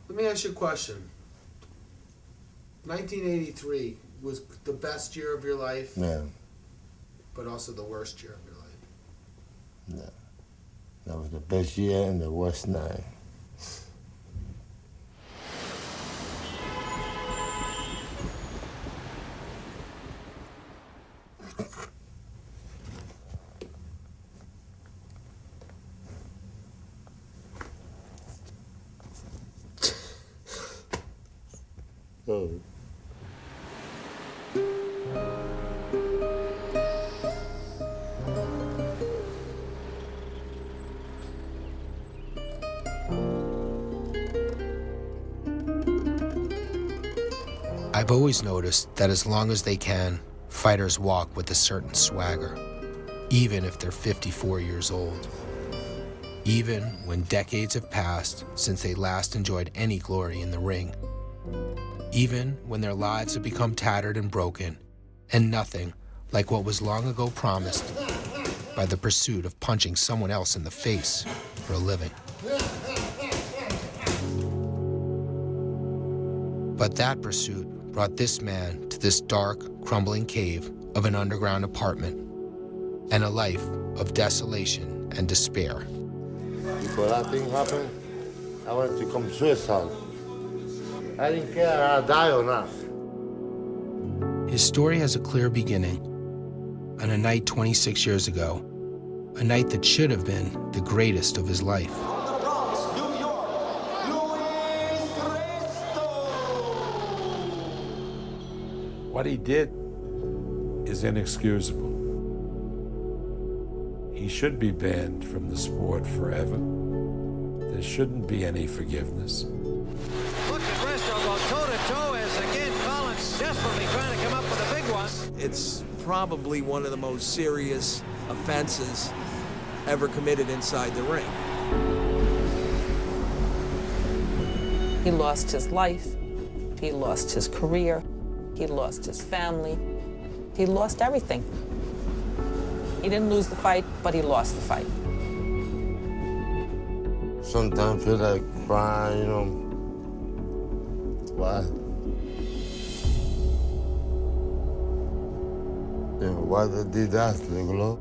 Let me ask you a question. 1983 was the best year of your life, Yeah. but also the worst year of your life. Yeah. That was the best year and the worst night. Oh. I've always noticed that as long as they can, fighters walk with a certain swagger, even if they're 54 years old. Even when decades have passed since they last enjoyed any glory in the ring. Even when their lives have become tattered and broken, and nothing like what was long ago promised by the pursuit of punching someone else in the face for a living. But that pursuit brought this man to this dark, crumbling cave of an underground apartment and a life of desolation and despair. Before that thing happened, I wanted to commit suicide. I didn't care if I die or not. His story has a clear beginning on a night 26 years ago, a night that should have been the greatest of his life. From the Bronx, New York, Luis Resto. What he did is inexcusable. He should be banned from the sport forever. There shouldn't be any forgiveness. Look at Resto go toe-to-toe as again Collins desperately trying to come up with a big one. It's probably one of the most serious offenses ever committed inside the ring. He lost his life, he lost his career, he lost his family, he lost everything. He didn't lose the fight, but he lost the fight. Sometimes I feel like crying, you know. Why? Why they did that, you know?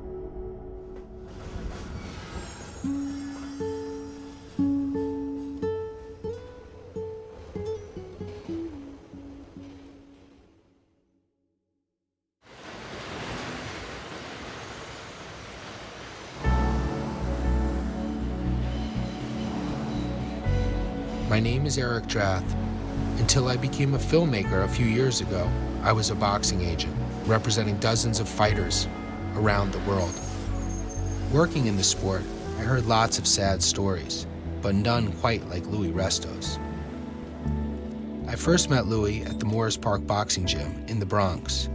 My name is Eric Drath. Until I became a filmmaker a few years ago, I was a boxing agent, representing dozens of fighters around the world. Working in the sport, I heard lots of sad stories, but none quite like Luis Resto's. I first met Luis at the Morris Park Boxing Gym in the Bronx.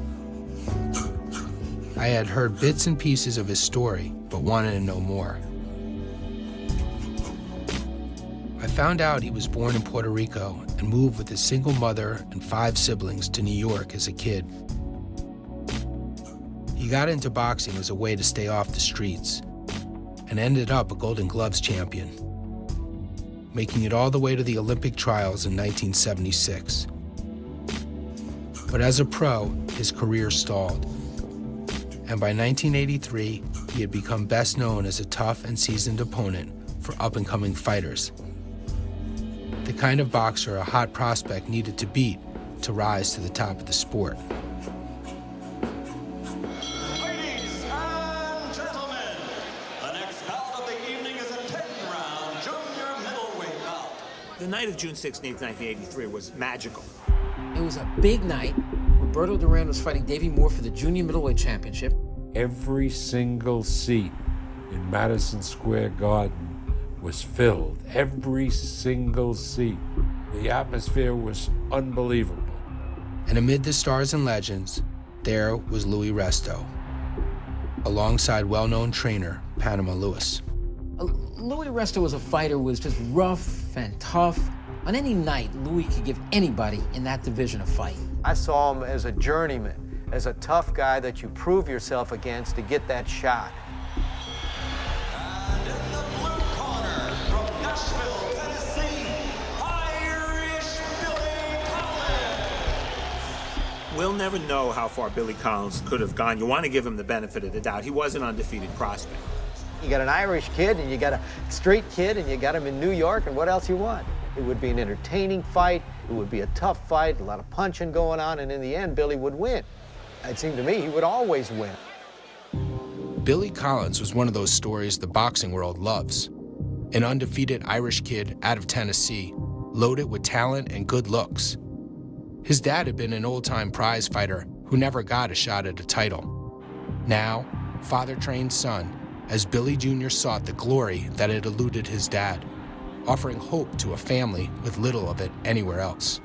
I had heard bits and pieces of his story, but wanted to know more. I found out he was born in Puerto Rico and moved with his single mother and 5 siblings to New York as a kid. He got into boxing as a way to stay off the streets and ended up a Golden Gloves champion, making it all the way to the Olympic trials in 1976. But as a pro, his career stalled. And by 1983, he had become best known as a tough and seasoned opponent for up-and-coming fighters. The kind of boxer a hot prospect needed to beat to rise to the top of the sport. Ladies and gentlemen, the next bout of the evening is a 10-round junior middleweight bout. The night of June 16, 1983 was magical. It was a big night. Roberto Duran was fighting Davey Moore for the junior middleweight championship. Every single seat in Madison Square Garden was filled. Every single seat. The atmosphere was unbelievable. And amid the stars and legends, there was Luis Resto, alongside well-known trainer Panama Luis. Luis Resto was a fighter who was just rough and tough. On any night, Luis could give anybody in that division a fight. I saw him as a journeyman, as a tough guy that you prove yourself against to get that shot. And in the blue corner, from Nashville, Tennessee, Iron we'll never know how far Billy Collins could have gone. You want to give him the benefit of the doubt. He was an undefeated prospect. You got an Irish kid, and you got a street kid, and you got him in New York, and what else you want? It would be an entertaining fight. It would be a tough fight, a lot of punching going on, and in the end, Billy would win. It seemed to me he would always win. Billy Collins was one of those stories the boxing world loves. An undefeated Irish kid out of Tennessee, loaded with talent and good looks. His dad had been an old-time prize fighter who never got a shot at a title. Now, father trained son, as Billy Jr. sought the glory that had eluded his dad, offering hope to a family with little of it anywhere else.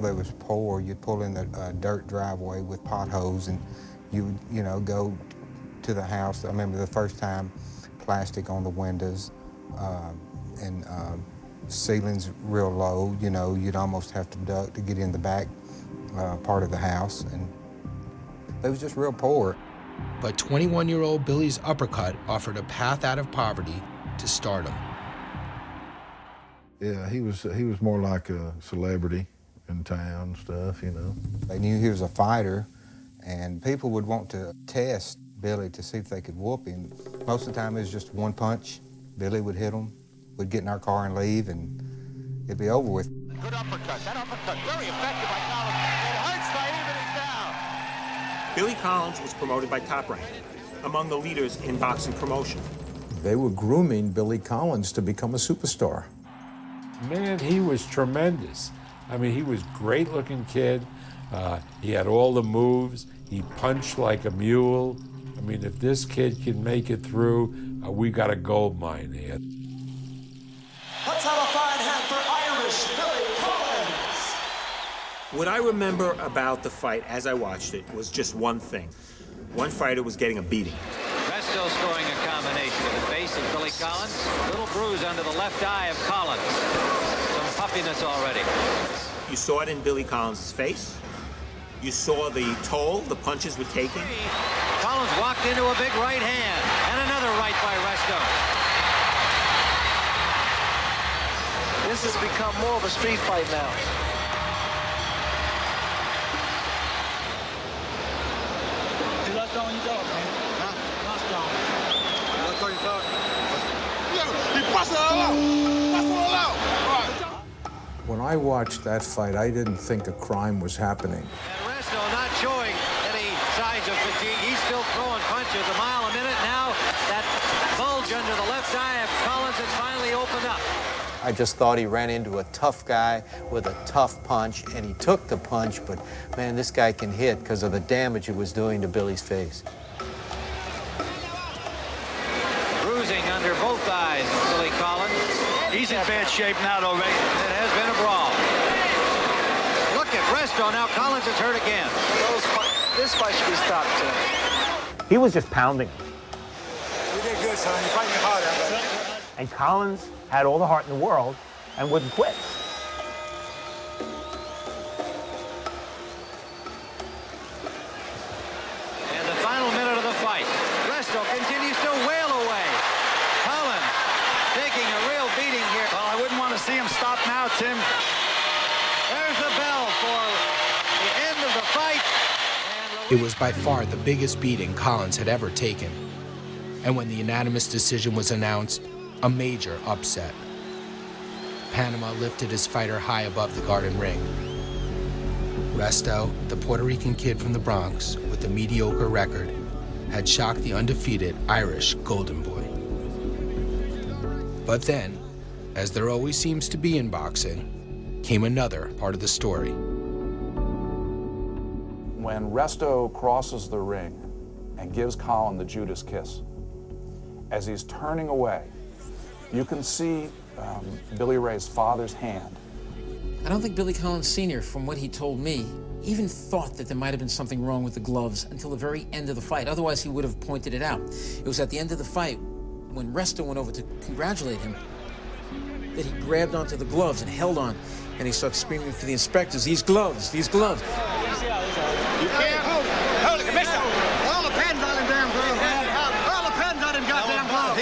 It was poor. You'd pull in the dirt driveway with potholes, and you would, go to the house. I remember the first time, plastic on the windows, and ceilings real low. You'd almost have to duck to get in the back part of the house, and it was just real poor. But 21-year-old Billy's uppercut offered a path out of poverty to stardom. Yeah, he was more like a celebrity in town and stuff, They knew he was a fighter, and people would want to test Billy to see if they could whoop him. Most of the time it was just one punch. Billy would hit him, we'd get in our car and leave, and it'd be over with. Good uppercut. That uppercut, very effective by Collins. It hurts by even down. Billy Collins was promoted by Top Rank, among the leaders in boxing promotion. They were grooming Billy Collins to become a superstar. Man, he was tremendous. I mean, he was a great-looking kid. He had all the moves. He punched like a mule. I mean, if this kid can make it through, we got a gold mine here. Let's have a fine hand for Irish Billy Collins. What I remember about the fight as I watched it was just one thing. One fighter was getting a beating. Resto scoring a combination to the face of Billy Collins. Little bruise under the left eye of Collins. Some puffiness already. You saw it in Billy Collins' face. You saw the toll the punches were taking. Collins walked into a big right hand, and another right by Resto. This has become more of a street fight now. When I watched that fight, I didn't think a crime was happening. And Resto not showing any signs of fatigue. He's still throwing punches a mile a minute. Now that bulge under the left eye of Collins has finally opened up. I just thought he ran into a tough guy with a tough punch, and he took the punch, but man, this guy can hit because of the damage it was doing to Billy's face. Bruising under both eyes of Billy Collins. He's in bad shape now, though, Ray. It has been a brawl. Look at Resto. Now Collins is hurt again. This fight should be stopped, too. He was just pounding. You did good, son. You're fighting hard out there. And Collins had all the heart in the world and wouldn't quit. And the final minute of the fight. Resto continues to wail away. Collins taking a real beating here. Well, I wouldn't want to see him stop now, Tim. There's the bell for the end of the fight. It was by far the biggest beating Collins had ever taken. And when the unanimous decision was announced, a major upset. Panama lifted his fighter high above the garden ring. Resto, the Puerto Rican kid from the Bronx with a mediocre record, had shocked the undefeated Irish Golden Boy. But then, as there always seems to be in boxing, came another part of the story. When Resto crosses the ring and gives Colin the Judas kiss, as he's turning away, you can see Billy Ray's father's hand. I don't think Billy Collins Sr., from what he told me, even thought that there might have been something wrong with the gloves until the very end of the fight. Otherwise, he would have pointed it out. It was at the end of the fight, when Resto went over to congratulate him, that he grabbed onto the gloves and held on, and he started screaming for the inspectors, "These gloves, these gloves." You can't hold it, Commissioner. All the pens on him, damn glove. All the pens on him, goddamn glove.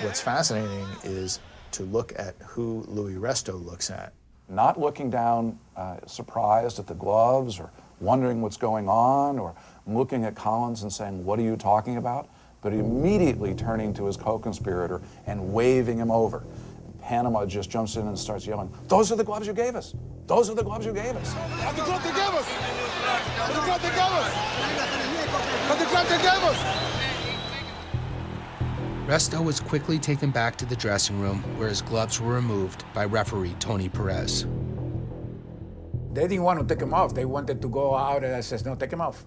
What's fascinating is to look at who Luis Resto looks at not looking down surprised at the gloves or wondering what's going on or looking at Collins and saying, "What are you talking about?" but immediately turning to his co-conspirator and waving him over. Panama just jumps in and starts yelling, "Those are the gloves you gave us! Those are the gloves you gave us!" That's the glove they gave us! That's the glove they gave us! That's the glove they gave us! Resto was quickly taken back to the dressing room where his gloves were removed by referee Tony Perez. They didn't want to take them off. They wanted to go out and I says, "No, take them off.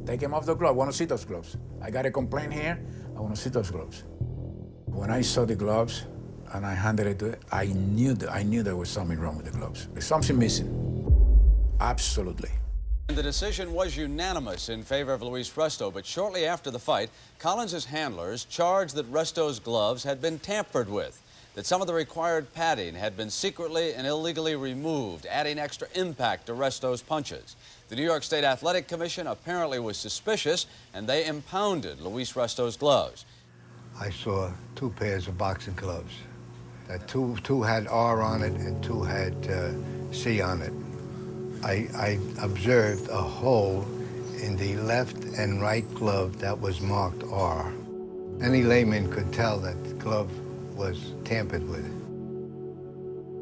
Take them off the glove. I want to see those gloves. I got a complaint here. I want to see those gloves." When I saw the gloves and I handed it to it, I knew there was something wrong with the gloves. There's something missing. Absolutely. The decision was unanimous in favor of Luis Resto, but shortly after the fight, Collins' handlers charged that Resto's gloves had been tampered with, that some of the required padding had been secretly and illegally removed, adding extra impact to Resto's punches. The New York State Athletic Commission apparently was suspicious, and they impounded Luis Resto's gloves. I saw 2 pairs of boxing gloves. That two had R on it and 2 had C on it. I observed a hole in the left and right glove that was marked R. Any layman could tell that the glove was tampered with.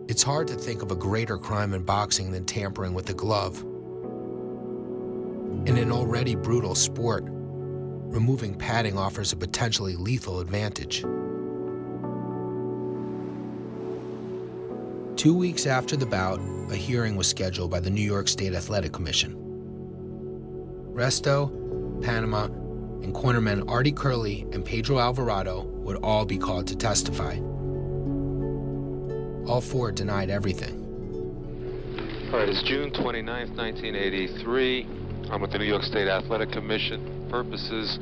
It's hard to think of a greater crime in boxing than tampering with a glove. In an already brutal sport, removing padding offers a potentially lethal advantage. 2 weeks after the bout, a hearing was scheduled by the New York State Athletic Commission. Resto, Panama, and cornermen Artie Curley and Pedro Alvarado would all be called to testify. All 4 denied everything. All right, it's June 29th, 1983. I'm with the New York State Athletic Commission. Purposes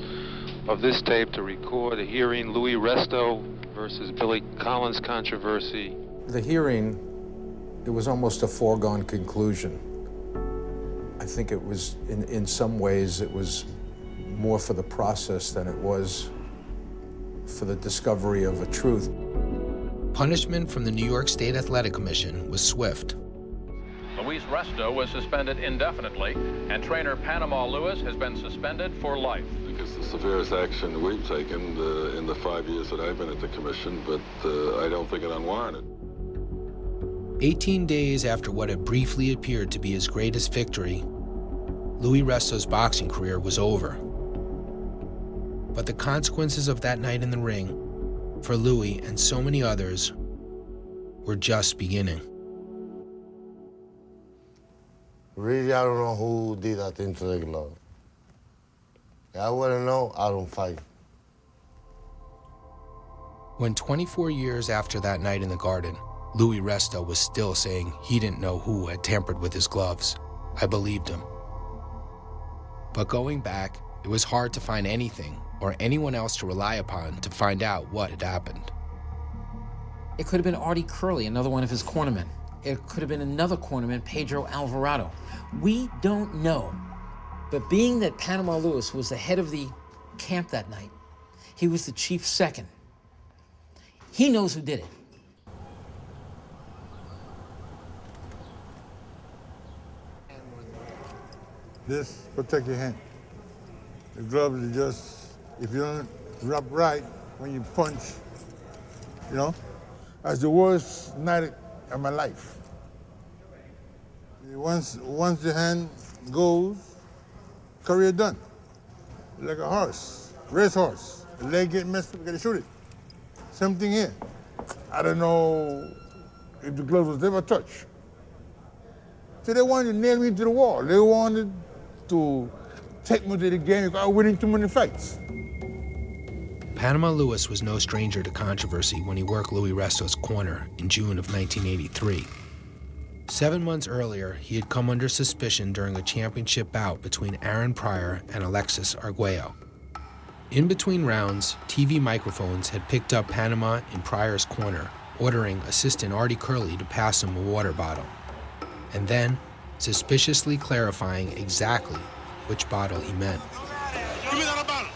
of this tape to record a hearing, Luis Resto versus Billy Collins controversy. The hearing, it was almost a foregone conclusion. I think it was, in some ways, it was more for the process than it was for the discovery of a truth. Punishment from the New York State Athletic Commission was swift. Luis Resto was suspended indefinitely, and trainer Panama Lewis has been suspended for life. I think it's the severest action we've taken in the 5 years that I've been at the commission, but I don't think it unwarranted. 18 days after what had briefly appeared to be his greatest victory, Luis Resto's boxing career was over. But the consequences of that night in the ring, for Luis and so many others, were just beginning. Really, I don't know who did that thing to the glove. If I wouldn't know, I don't fight. When 24 years after that night in the Garden, Luis Resto was still saying he didn't know who had tampered with his gloves, I believed him. But going back, it was hard to find anything or anyone else to rely upon to find out what had happened. It could have been Artie Curley, another one of his cornermen. It could have been another cornerman, Pedro Alvarado. We don't know. But being that Panama Lewis was the head of the camp that night, he was the chief second. He knows who did it. This protect your hand. The gloves are just, if you don't wrap right when you punch, you know, that's the worst night of my life. Once the hand goes, career done. Like a horse, race horse. The leg get messed up, you gotta shoot it. Same thing here. I don't know if the glove was ever touched. So they wanted to nail me to the wall. They wanted to take me to the game because I was winning too many fights. Panama Lewis was no stranger to controversy when he worked Luis Resto's corner in June of 1983. 7 months earlier, he had come under suspicion during a championship bout between Aaron Pryor and Alexis Arguello. In between rounds, TV microphones had picked up Panama in Pryor's corner, ordering assistant Artie Curley to pass him a water bottle, and then suspiciously clarifying exactly which bottle he meant. Give me that bottle.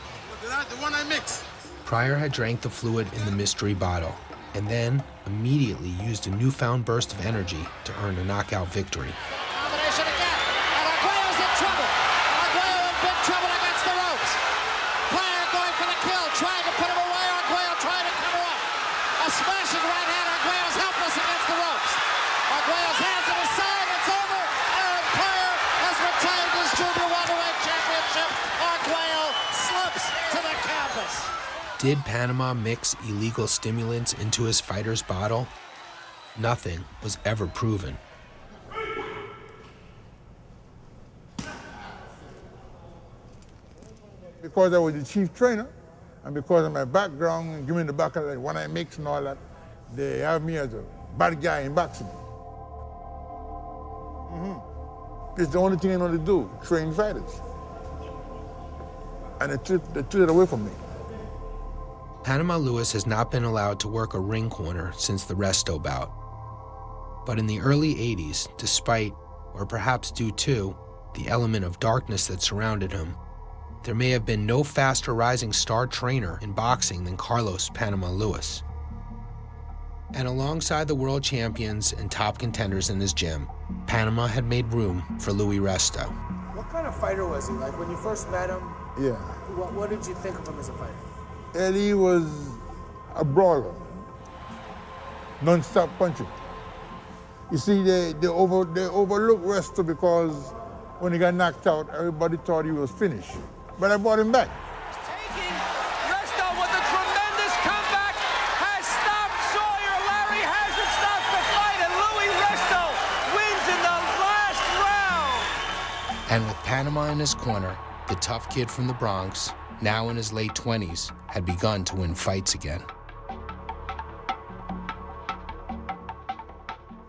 The one I mixed. Pryor had drank the fluid in the mystery bottle, and then immediately used a newfound burst of energy to earn a knockout victory. Combination again, and Arguello's in trouble. Arguello in big trouble against the ropes. Pryor going for the kill, trying to put him away. Arguello trying to cover up. A smashing right hand. Arguello's helpless against the ropes. Arguello's hands at his side. It's over. Aaron Pryor has retained his junior welterweight championship. Arguello slips to the canvas. Did Panama mix illegal stimulants into his fighter's bottle? Nothing was ever proven. Because I was the chief trainer, and because of my background and giving the back of like when I mix and all that, they have me as a bad guy in boxing. It's the only thing I know to do, train fighters. And they took it away from me. Panama Lewis has not been allowed to work a ring corner since the Resto bout. But in the early 80s, despite, or perhaps due to, the element of darkness that surrounded him, there may have been no faster rising star trainer in boxing than Carlos Panama Lewis. And alongside the world champions and top contenders in his gym, Panama had made room for Luis Resto. What kind of fighter was he? Like when you first met him, Yeah. what did you think of him as a fighter? Eddie was a brawler, non-stop punching. You see, they overlooked Resto because when he got knocked out, everybody thought he was finished. But I brought him back. Resto with a tremendous comeback has stopped Sawyer. Larry hasn't stopped the fight, and Luis Resto wins in the last round. And with Panama in his corner, the tough kid from the Bronx, now in his late 20s, had begun to win fights again.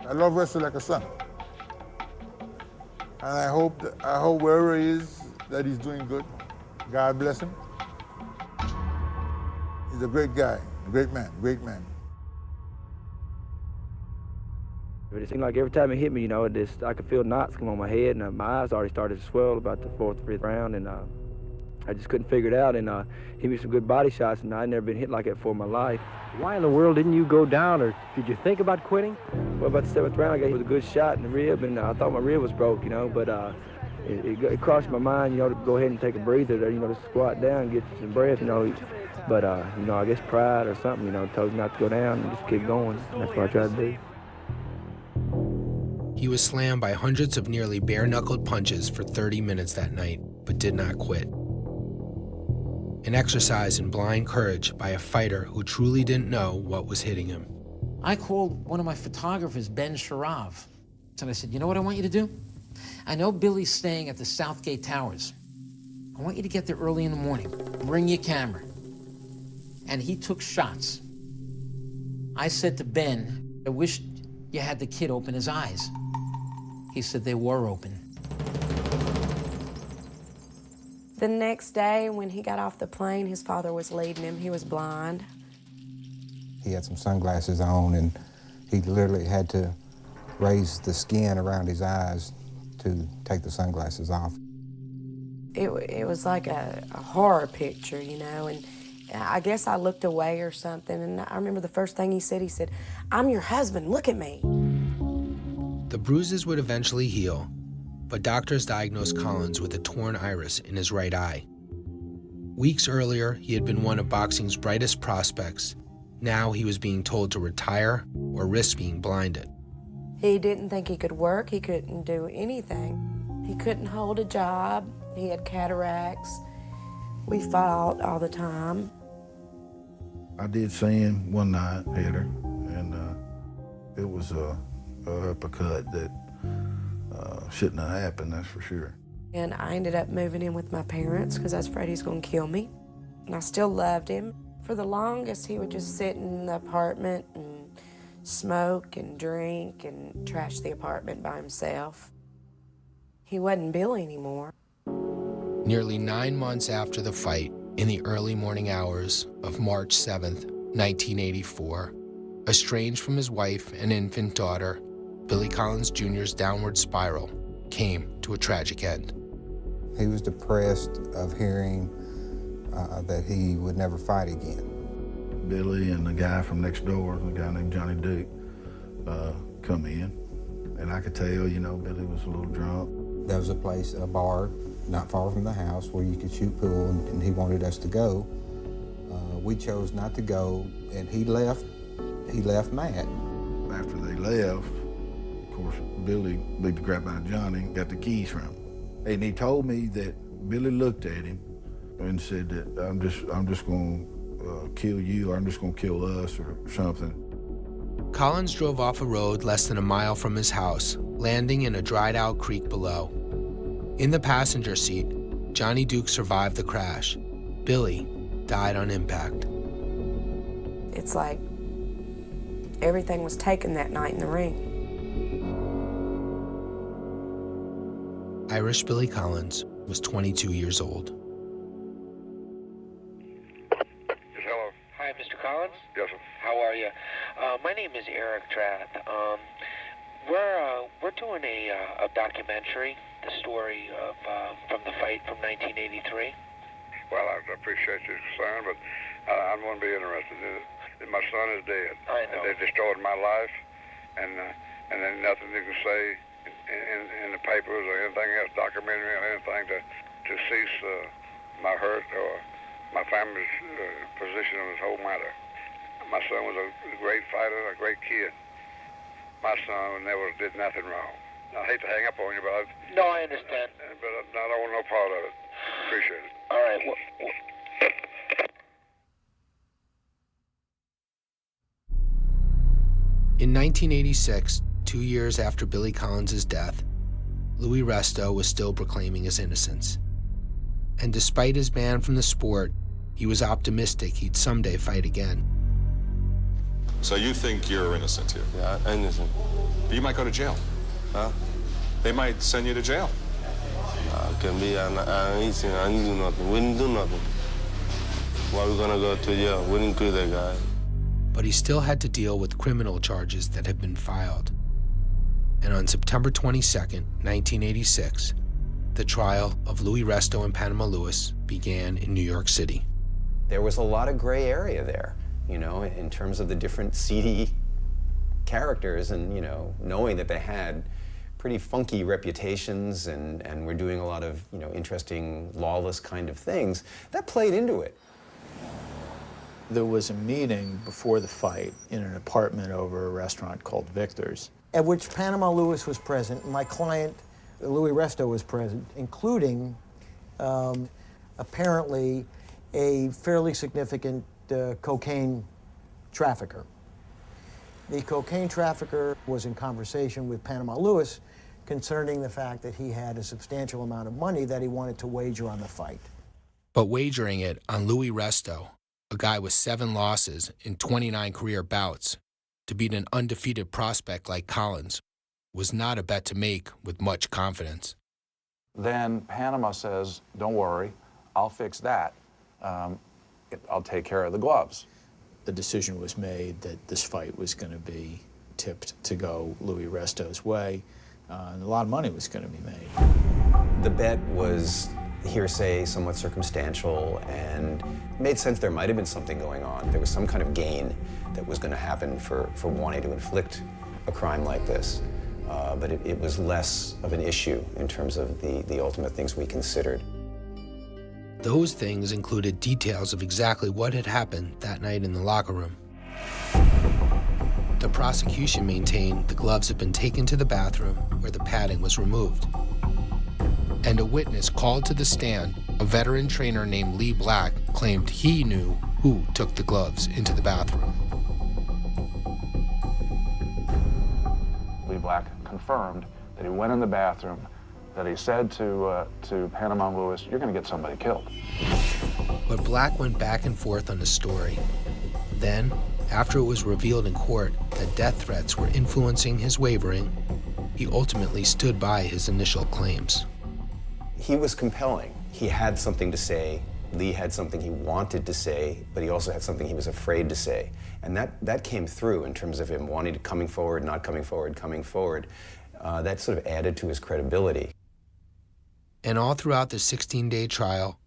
I love Resto like a son. And I hope wherever he is, that he's doing good. God bless him. He's a great guy, a great man, great man. It seemed like every time it hit me, I could feel knots come on my head, and my eyes already started to swell about the fourth or fifth round, and I just couldn't figure it out, and hit me some good body shots, and I'd never been hit like that before in my life. Why in the world didn't you go down, or did you think about quitting? Well, about the seventh round, I got hit with a good shot in the rib, and I thought my rib was broke, but it crossed my mind, to go ahead and take a breather there, to squat down and get some breath, But, I guess pride or something, told me not to go down and just keep going. And that's what I tried to do. He was slammed by hundreds of nearly bare-knuckled punches for 30 minutes that night, but did not quit. An exercise in blind courage by a fighter who truly didn't know what was hitting him. I called one of my photographers, Ben Sharav, and I said, you know what I want you to do? I know Billy's staying at the Southgate Towers. I want you to get there early in the morning. Bring your camera. And he took shots. I said to Ben, I wish you had the kid open his eyes. He said they were open. The next day, when he got off the plane, his father was leading him. He was blind. He had some sunglasses on, and he literally had to raise the skin around his eyes to take the sunglasses off. It was like a horror picture, and I guess I looked away or something, and I remember the first thing he said, "I'm your husband, look at me." The bruises would eventually heal, but doctors diagnosed Collins with a torn iris in his right eye. Weeks earlier, he had been one of boxing's brightest prospects. Now he was being told to retire or risk being blinded. He didn't think he could work. He couldn't do anything. He couldn't hold a job. He had cataracts. We fought all the time. I did see him one night, hit her, and it was a uppercut that shouldn't have happened, that's for sure. And I ended up moving in with my parents because I was afraid he was going to kill me. And I still loved him. For the longest, he would just sit in the apartment and smoke and drink and trash the apartment by himself. He wasn't Billy anymore. Nearly 9 months after the fight, in the early morning hours of March 7th, 1984, estranged from his wife and infant daughter, Billy Collins Jr.'s downward spiral came to a tragic end. He was depressed of hearing that he would never fight again. Billy and the guy from next door, a guy named Johnny Duke, come in. And I could tell, Billy was a little drunk. There was a place, a bar, not far from the house where you could shoot pool, and he wanted us to go. We chose not to go, and he left mad. After they left, of course, Billy beat the crap out of Johnny and got the keys from him. And he told me that Billy looked at him and said that I'm just going to kill you, or I'm just going to kill us, or something. Collins drove off a road less than a mile from his house, landing in a dried-out creek below. In the passenger seat, Johnny Duke survived the crash. Billy died on impact. It's like everything was taken that night in the ring. Irish Billy Collins was 22 years old. Hello. Hi, Mr. Collins? Yes, sir. How are you? My name is Eric Drath. We're doing a documentary, the story of from the fight from 1983. Well, I appreciate your concern, but I wouldn't be interested in it. My son is dead. I know. They destroyed my life, and there's nothing you can say in the papers or anything else, documentary or anything to cease my hurt or my family's position on this whole matter. My son was a great fighter, a great kid. My son never did nothing wrong. I hate to hang up on you, but No, I understand. But I don't want no part of it. Appreciate it. All right. In 1986, 2 years after Billy Collins' death, Luis Resto was still proclaiming his innocence. And despite his ban from the sport, he was optimistic he'd someday fight again. So you think you're innocent here? Yeah, I'm innocent. But you might go to jail. Huh? They might send you to jail. Can be. I'm innocent. I didn't do nothing. We didn't do nothing. Why we gonna go to jail? We didn't kill that guy. But he still had to deal with criminal charges that had been filed. And on September 22nd, 1986, the trial of Luis Resto and Panama Luis began in New York City. There was a lot of gray area there, in terms of the different seedy characters and, knowing that they had pretty funky reputations and were doing a lot of, interesting, lawless kind of things. That played into it. There was a meeting before the fight in an apartment over a restaurant called Victor's, at which Panama Luis was present, and my client, Luis Resto, was present, including apparently a fairly significant cocaine trafficker. The cocaine trafficker was in conversation with Panama Luis concerning the fact that he had a substantial amount of money that he wanted to wager on the fight. But wagering it on Luis Resto, a guy with 7 losses in 29 career bouts, to beat an undefeated prospect like Collins, was not a bet to make with much confidence. Then Panama says, don't worry, I'll fix that. I'll take care of the gloves. The decision was made that this fight was going to be tipped to go Luis Resto's way, and a lot of money was going to be made. The bet was hearsay, somewhat circumstantial, and made sense there might have been something going on. There was some kind of gain that was going to happen for wanting to inflict a crime like this. But it was less of an issue in terms of the ultimate things we considered. Those things included details of exactly what had happened that night in the locker room. The prosecution maintained the gloves had been taken to the bathroom where the padding was removed. And a witness called to the stand, a veteran trainer named Lee Black, claimed he knew who took the gloves into the bathroom. Lee Black confirmed that he went in the bathroom, that he said to Panama Luis, you're going to get somebody killed. But Black went back and forth on his story. Then, after it was revealed in court that death threats were influencing his wavering, he ultimately stood by his initial claims. He was compelling. He had something to say. Lee had something he wanted to say, but he also had something he was afraid to say. And that came through in terms of him wanting to coming forward, not coming forward, coming forward. That sort of added to his credibility. And all throughout the 16-day trial,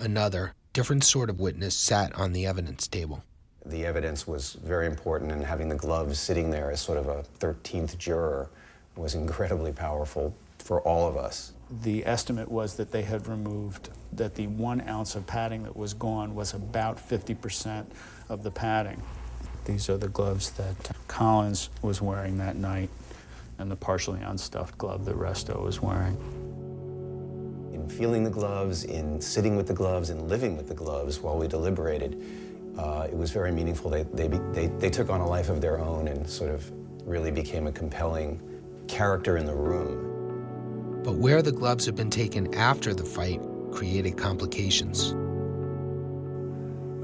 another, different sort of witness sat on the evidence table. The evidence was very important, and having the gloves sitting there as sort of a 13th juror was incredibly powerful for all of us. The estimate was that they had removed, that the 1 ounce of padding that was gone was about 50% of the padding. These are the gloves that Collins was wearing that night, and the partially unstuffed glove that Resto was wearing. In feeling the gloves, in sitting with the gloves, in living with the gloves while we deliberated, it was very meaningful. They took on a life of their own and sort of really became a compelling character in the room. But where the gloves had been taken after the fight created complications.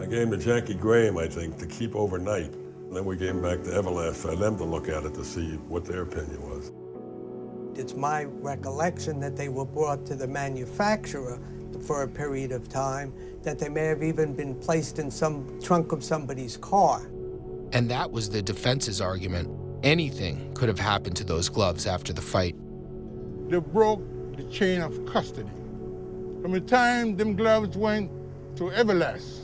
I gave them to Jackie Graham, I think, to keep overnight. And then we gave them back to Everlast for them to look at it to see what their opinion was. It's my recollection that they were brought to the manufacturer for a period of time, that they may have even been placed in some trunk of somebody's car. And that was the defense's argument. Anything could have happened to those gloves after the fight. They broke the chain of custody. From the time them gloves went to Everlast,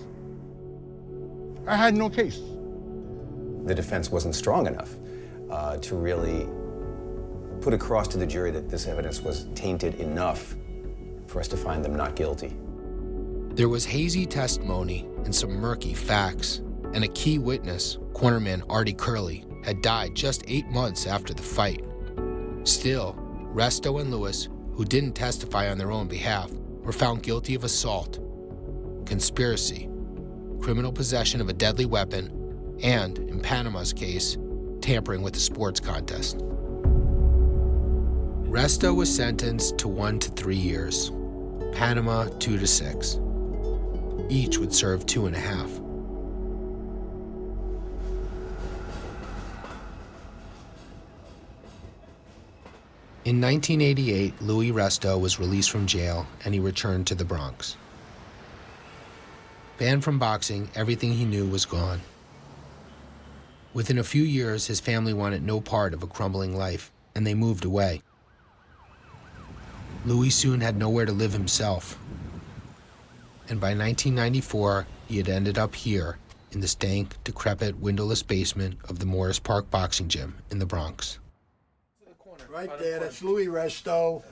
I had no case. The defense wasn't strong enough to really put across to the jury that this evidence was tainted enough for us to find them not guilty. There was hazy testimony and some murky facts, and a key witness, cornerman Artie Curley, had died just 8 months after the fight. Still, Resto and Lewis, who didn't testify on their own behalf, were found guilty of assault, conspiracy, criminal possession of a deadly weapon, and, in Panama's case, tampering with a sports contest. Resto was sentenced to 1 to 3 years, Panama 2 to 6. Each would serve 2.5. In 1988, Luis Resto was released from jail and he returned to the Bronx. Banned from boxing, everything he knew was gone. Within a few years, his family wanted no part of a crumbling life, and they moved away. Luis soon had nowhere to live himself. And by 1994, he had ended up here in the stank, decrepit, windowless basement of the Morris Park Boxing Gym in the Bronx. Right there, that's Luis Resto,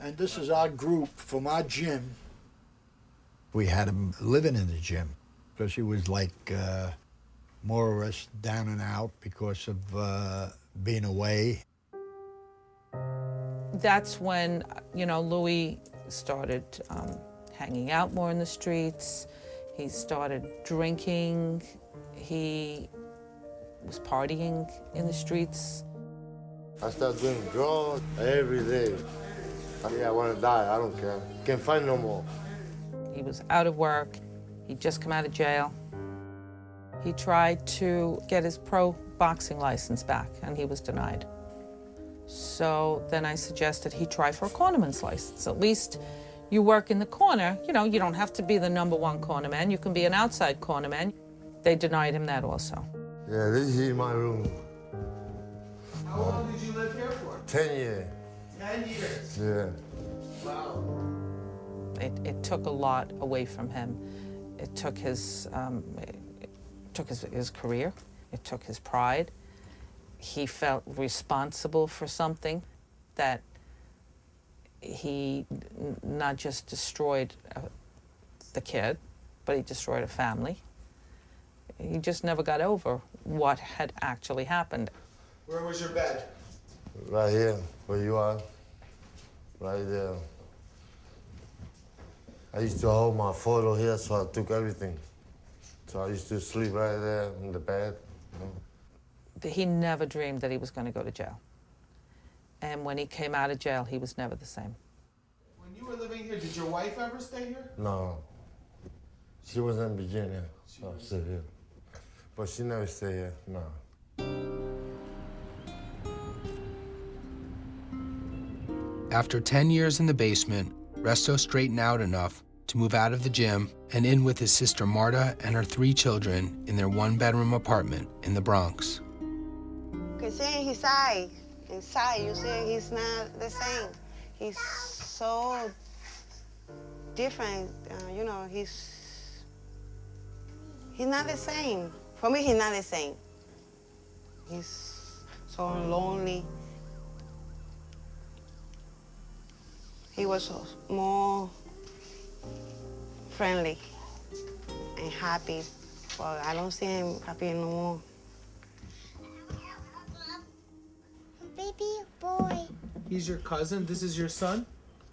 and this is our group from our gym. We had him living in the gym because he was like more or less down and out because of being away. That's when, Luis started hanging out more in the streets. He started drinking. He was partying in the streets. I started doing drugs every day. I want to die, I don't care. Can't find no more. He was out of work. He'd just come out of jail. He tried to get his pro boxing license back, and he was denied. So then I suggested he try for a cornerman's license. At least you work in the corner. You don't have to be the #1 cornerman. You can be an outside cornerman. They denied him that also. Yeah, this is my room. How long did you live here for? 10 years. 10 years? Yeah. Wow. It took a lot away from him. It took his career. It took his pride. He felt responsible for something that he not just destroyed the kid, but he destroyed a family. He just never got over what had actually happened. Where was your bed? Right here, where you are. Right there. I used to hold my photo here, so I took everything. So I used to sleep right there in the bed. He never dreamed that he was going to go to jail. And when he came out of jail, he was never the same. When you were living here, did your wife ever stay here? No. She was in Virginia, so I stayed here. But she never stayed here, no. After 10 years in the basement, Resto straightened out enough to move out of the gym and in with his sister Marta and her 3 children in their 1-bedroom apartment in the Bronx. Because seeing his eye, inside, you see he's not the same. He's so different, he's not the same For me, he's not the same. He's so lonely. He was more friendly and happy. Well, I don't see him happy anymore. Baby boy. He's your cousin? This is your son?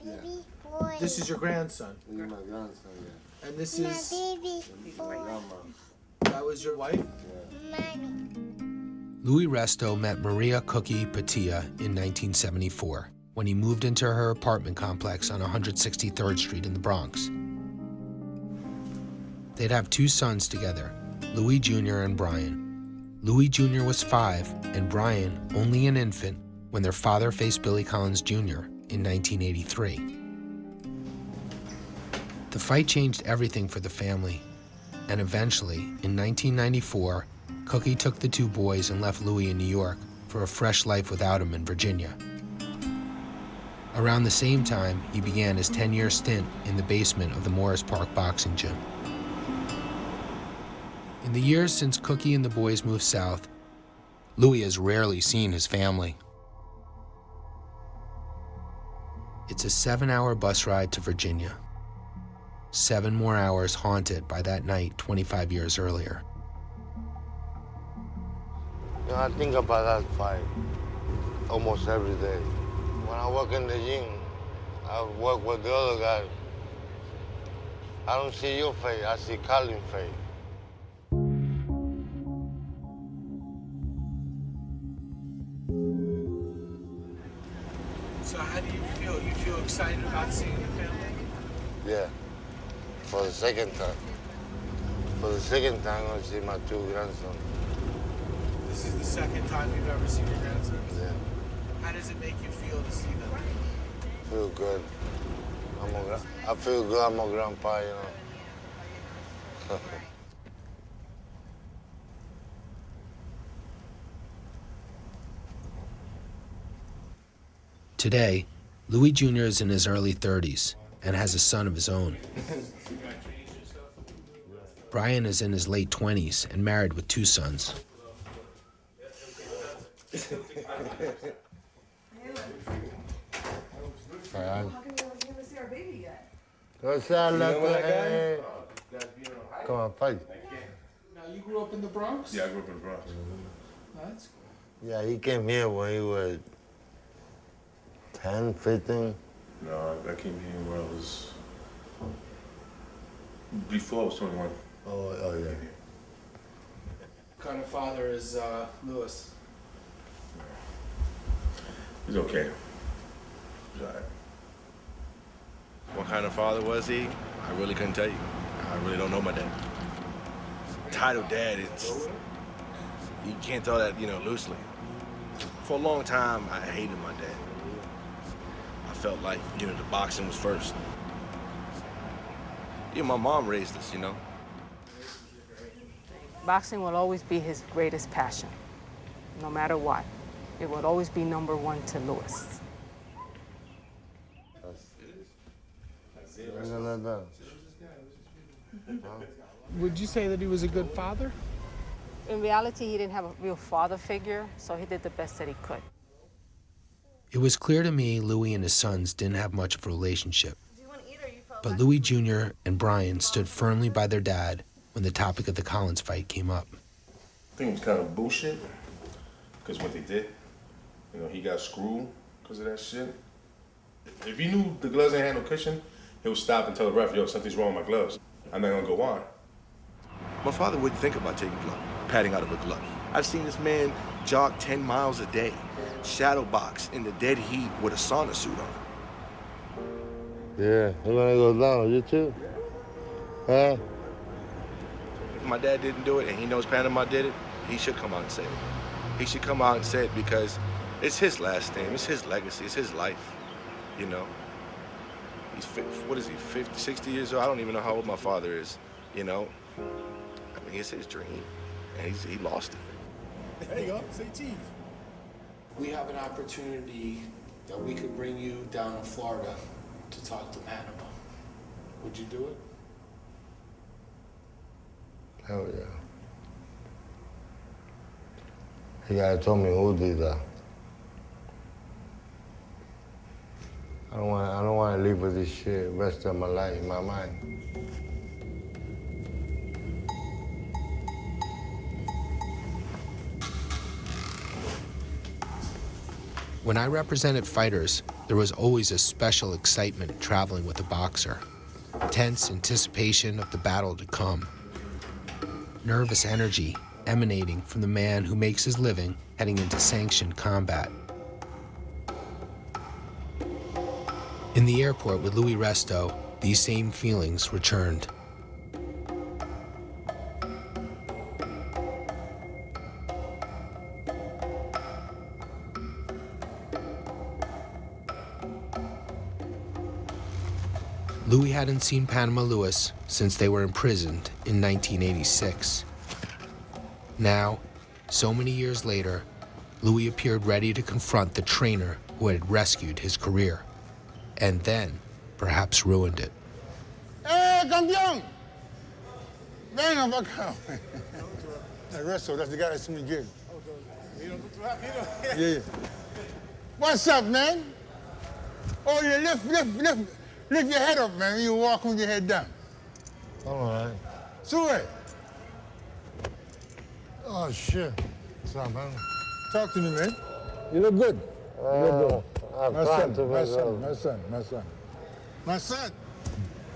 Baby boy. This is your grandson? He's my grandson, yeah. And this My is... baby boy. That was your wife? Mommy. Luis Resto met Maria Cookie Patilla in 1974 when he moved into her apartment complex on 163rd Street in the Bronx. They'd have 2 sons together, Louis Jr. and Brian. Louis Jr. was 5 and Brian only an infant when their father faced Billy Collins Jr. in 1983. The fight changed everything for the family, and eventually, in 1994, Cookie took the 2 boys and left Louis in New York for a fresh life without him in Virginia. Around the same time, he began his 10-year stint in the basement of the Morris Park boxing gym. In the years since Cookie and the boys moved south, Louis has rarely seen his family. It's a 7-hour bus ride to Virginia. 7 more hours haunted by that night 25 years earlier. You know, I think about that fight almost every day. When I work in the gym, I work with the other guy. I don't see your face, I see Colin's face. So how do you feel? You feel excited about seeing the family? Yeah, for the second time. For the second time, I see my 2 grandsons. This is the second time you've ever seen your grandsons? Yeah. How does it make you feel to see them? Feel good. I feel good, I'm a grandpa, you know. Today, Louis Jr. is in his early 30s and has a son of his own. Brian is in his late 20s and married with 2 sons. What's that, hey? Come on, fight. Now, you grew up in the Bronx? Yeah, I grew up in the Bronx. That's cool. Yeah, he came here when he was 10, 15. No, I came here when I was... Before I was 21. Oh yeah. What kind of father is Louis? He's okay. He's all right. What kind of father was he? I really couldn't tell you. I really don't know my dad. Title dad, you can't tell that, loosely. For a long time, I hated my dad. I felt like, the boxing was first. My mom raised us, Boxing will always be his greatest passion, no matter what. It will always be number 1 to Louis. Would you say that he was a good father? In reality, he didn't have a real father figure, so he did the best that he could. It was clear to me Louis and his sons didn't have much of a relationship. But Louis Jr. and Brian stood firmly by their dad when the topic of the Collins fight came up. I think it was kind of bullshit, because what they did, he got screwed because of that shit. If he knew the gloves ain't had no cushion, he would stop and tell the ref, yo, something's wrong with my gloves. I'm not gonna go on. My father wouldn't think about taking padding out of a glove. I've seen this man jog 10 miles a day, shadow box in the dead heat with a sauna suit on. Yeah, you wanna go down, you too? Huh? If my dad didn't do it and he knows Panama did it, he should come out and say it. He should come out and say it because it's his last name, it's his legacy, it's his life, He's, what is he, 50, 60 years old? I don't even know how old my father is, I mean, it's his dream, and he lost it. There you go, say cheese. We have an opportunity that we could bring you down to Florida to talk to Panama. Would you do it? Hell He gotta tell me who did that. I don't want to live with this shit the rest of my life in my mind. When I represented fighters, there was always a special excitement traveling with a boxer. Tense anticipation of the battle to come. Nervous energy emanating from the man who makes his living heading into sanctioned combat. In the airport with Luis Resto, these same feelings returned. Luis hadn't seen Panama Luis since they were imprisoned in 1986. Now, so many years later, Luis appeared ready to confront the trainer who had rescued his career, and then perhaps ruined it. Hey, campeón! Venga pa' acá. Resto, that's the guy that's in the gym. Yeah. What's up, man? Oh, you lift your head up, man. You walk with your head down. All right. Sue. Oh, shit. What's up, man? Talk to me, man. You look good. You look good. I'm trying to make up. My son.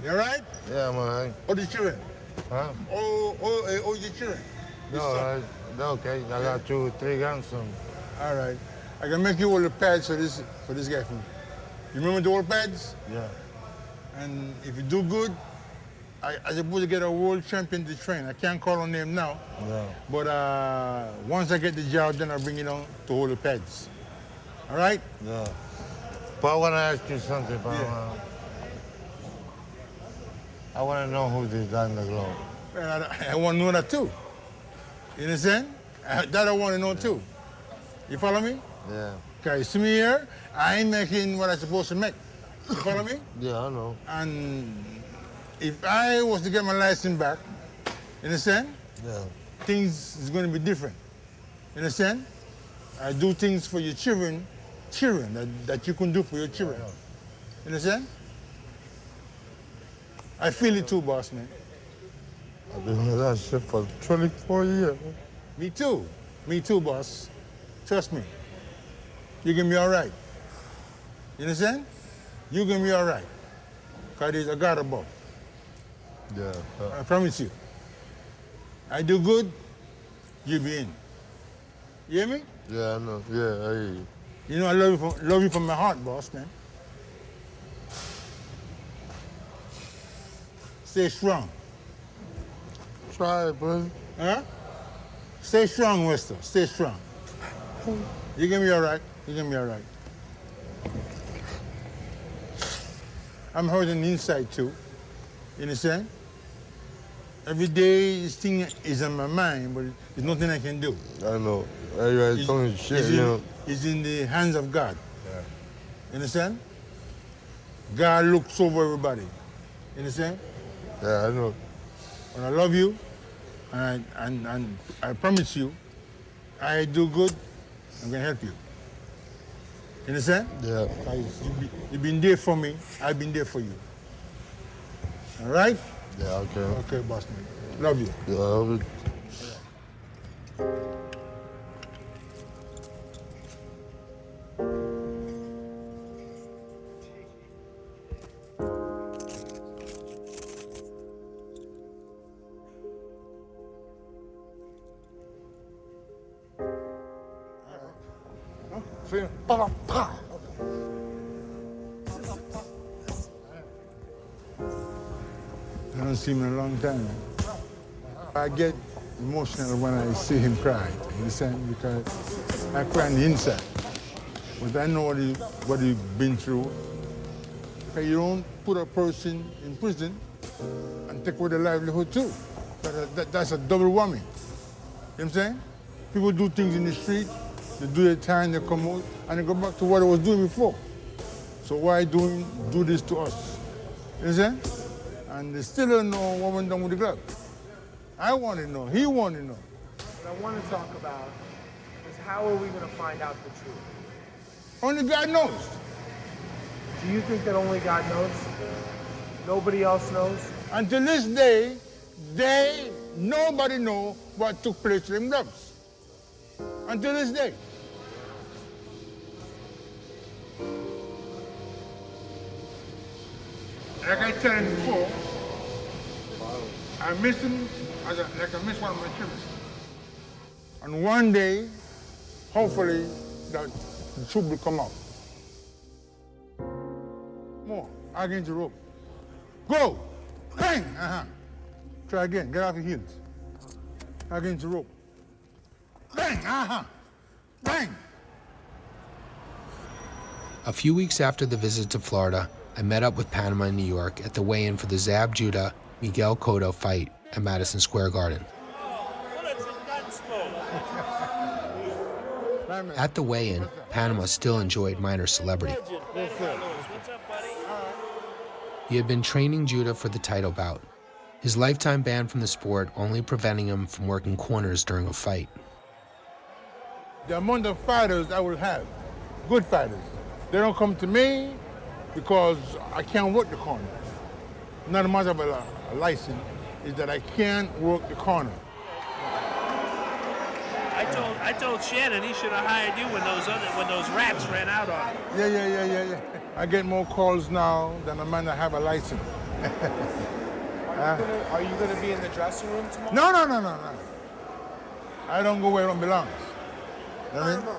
You all right? Yeah, man. Oh, the children? Huh? Oh, the children? No, okay. I got 2, 3 guns. All right. I can make you all the pads for this guy for me. You remember the old pads? Yeah. And if you do good, I supposed to get a world champion to train. I can't call on them now. Yeah. But once I get the job, then I'll bring it on to hold the pads. All right? Yeah. But I want to ask you something, but I want to know who designed the glove. Well, I want to know that too. You understand? That I want to know too. You follow me? Yeah. Okay, see me here? I ain't making what I'm supposed to make. You follow me? Yeah, I know. And if I was to get my license back, you understand? Yeah. Things is going to be different. You understand? I do things for your children that you can do for your children. You understand? I feel it too, boss, man. I've been doing that shit for 24 years. Me too, boss. Trust me. You're going to be all right. You understand? You're going to be all right. Because there's a God above. Yeah. I promise you. I do good, you be in. You hear me? Yeah, I know. Yeah, I hear you. You know I love you from my heart, boss, man. Stay strong. Try it, buddy. Huh? Stay strong, Resto. Stay strong. You're going to be all right. You're going to be all right. I'm hurting inside, too. You understand? Every day, this thing is on my mind, but there's nothing I can do. I know. Everybody's talking shit, you know. It's in the hands of God. Yeah. You understand? God looks over everybody. You understand? Yeah, I know. But I love you, and I promise you, I do good, I'm going to help you. You understand? Yeah. You've been there for me, I've been there for you. All right? Yeah, okay. Okay, boss man. Love you. Yeah, I love you. I don't see him in a long time. I get emotional when I see him cry, you understand? Because I cry on the inside. But I know what he's been through. Okay, you don't put a person in prison and take away their livelihood too. That's a double whammy. You know what I'm saying? People do things in the street, they do their time, they come out, and they go back to what they was doing before. So why do this to us? You understand? And they still don't know what went down with the glove. I want to know. He want to know. What I want to talk about is How are we going to find out the truth? Only God knows. Do you think that only God knows? Nobody else knows? Until this day, nobody knows what took place to them gloves. Until this day. Like I told him before, I missed him like I missed one of my children. And one day, hopefully, the truth will come out. More, against the rope. Go! Bang! Try again, get off your heels. Against the rope. Bang! Bang! A few weeks after the visit to Florida, I met up with Panama in New York at the weigh-in for the Zab Judah Miguel Cotto fight at Madison Square Garden. At the weigh-in, Panama still enjoyed minor celebrity. He had been training Judah for the title bout, his lifetime ban from the sport only preventing him from working corners during a fight. The amount of fighters I will have, good fighters, they don't come to me because I can't work the corner. Not a matter of a license, is that I can't work the corner. I told Shannon he should have hired you when those rats ran out on him. Yeah. I get more calls now than a man that have a license. Are you going to be in the dressing room tomorrow? No. I don't go where I don't belong. You know what I mean?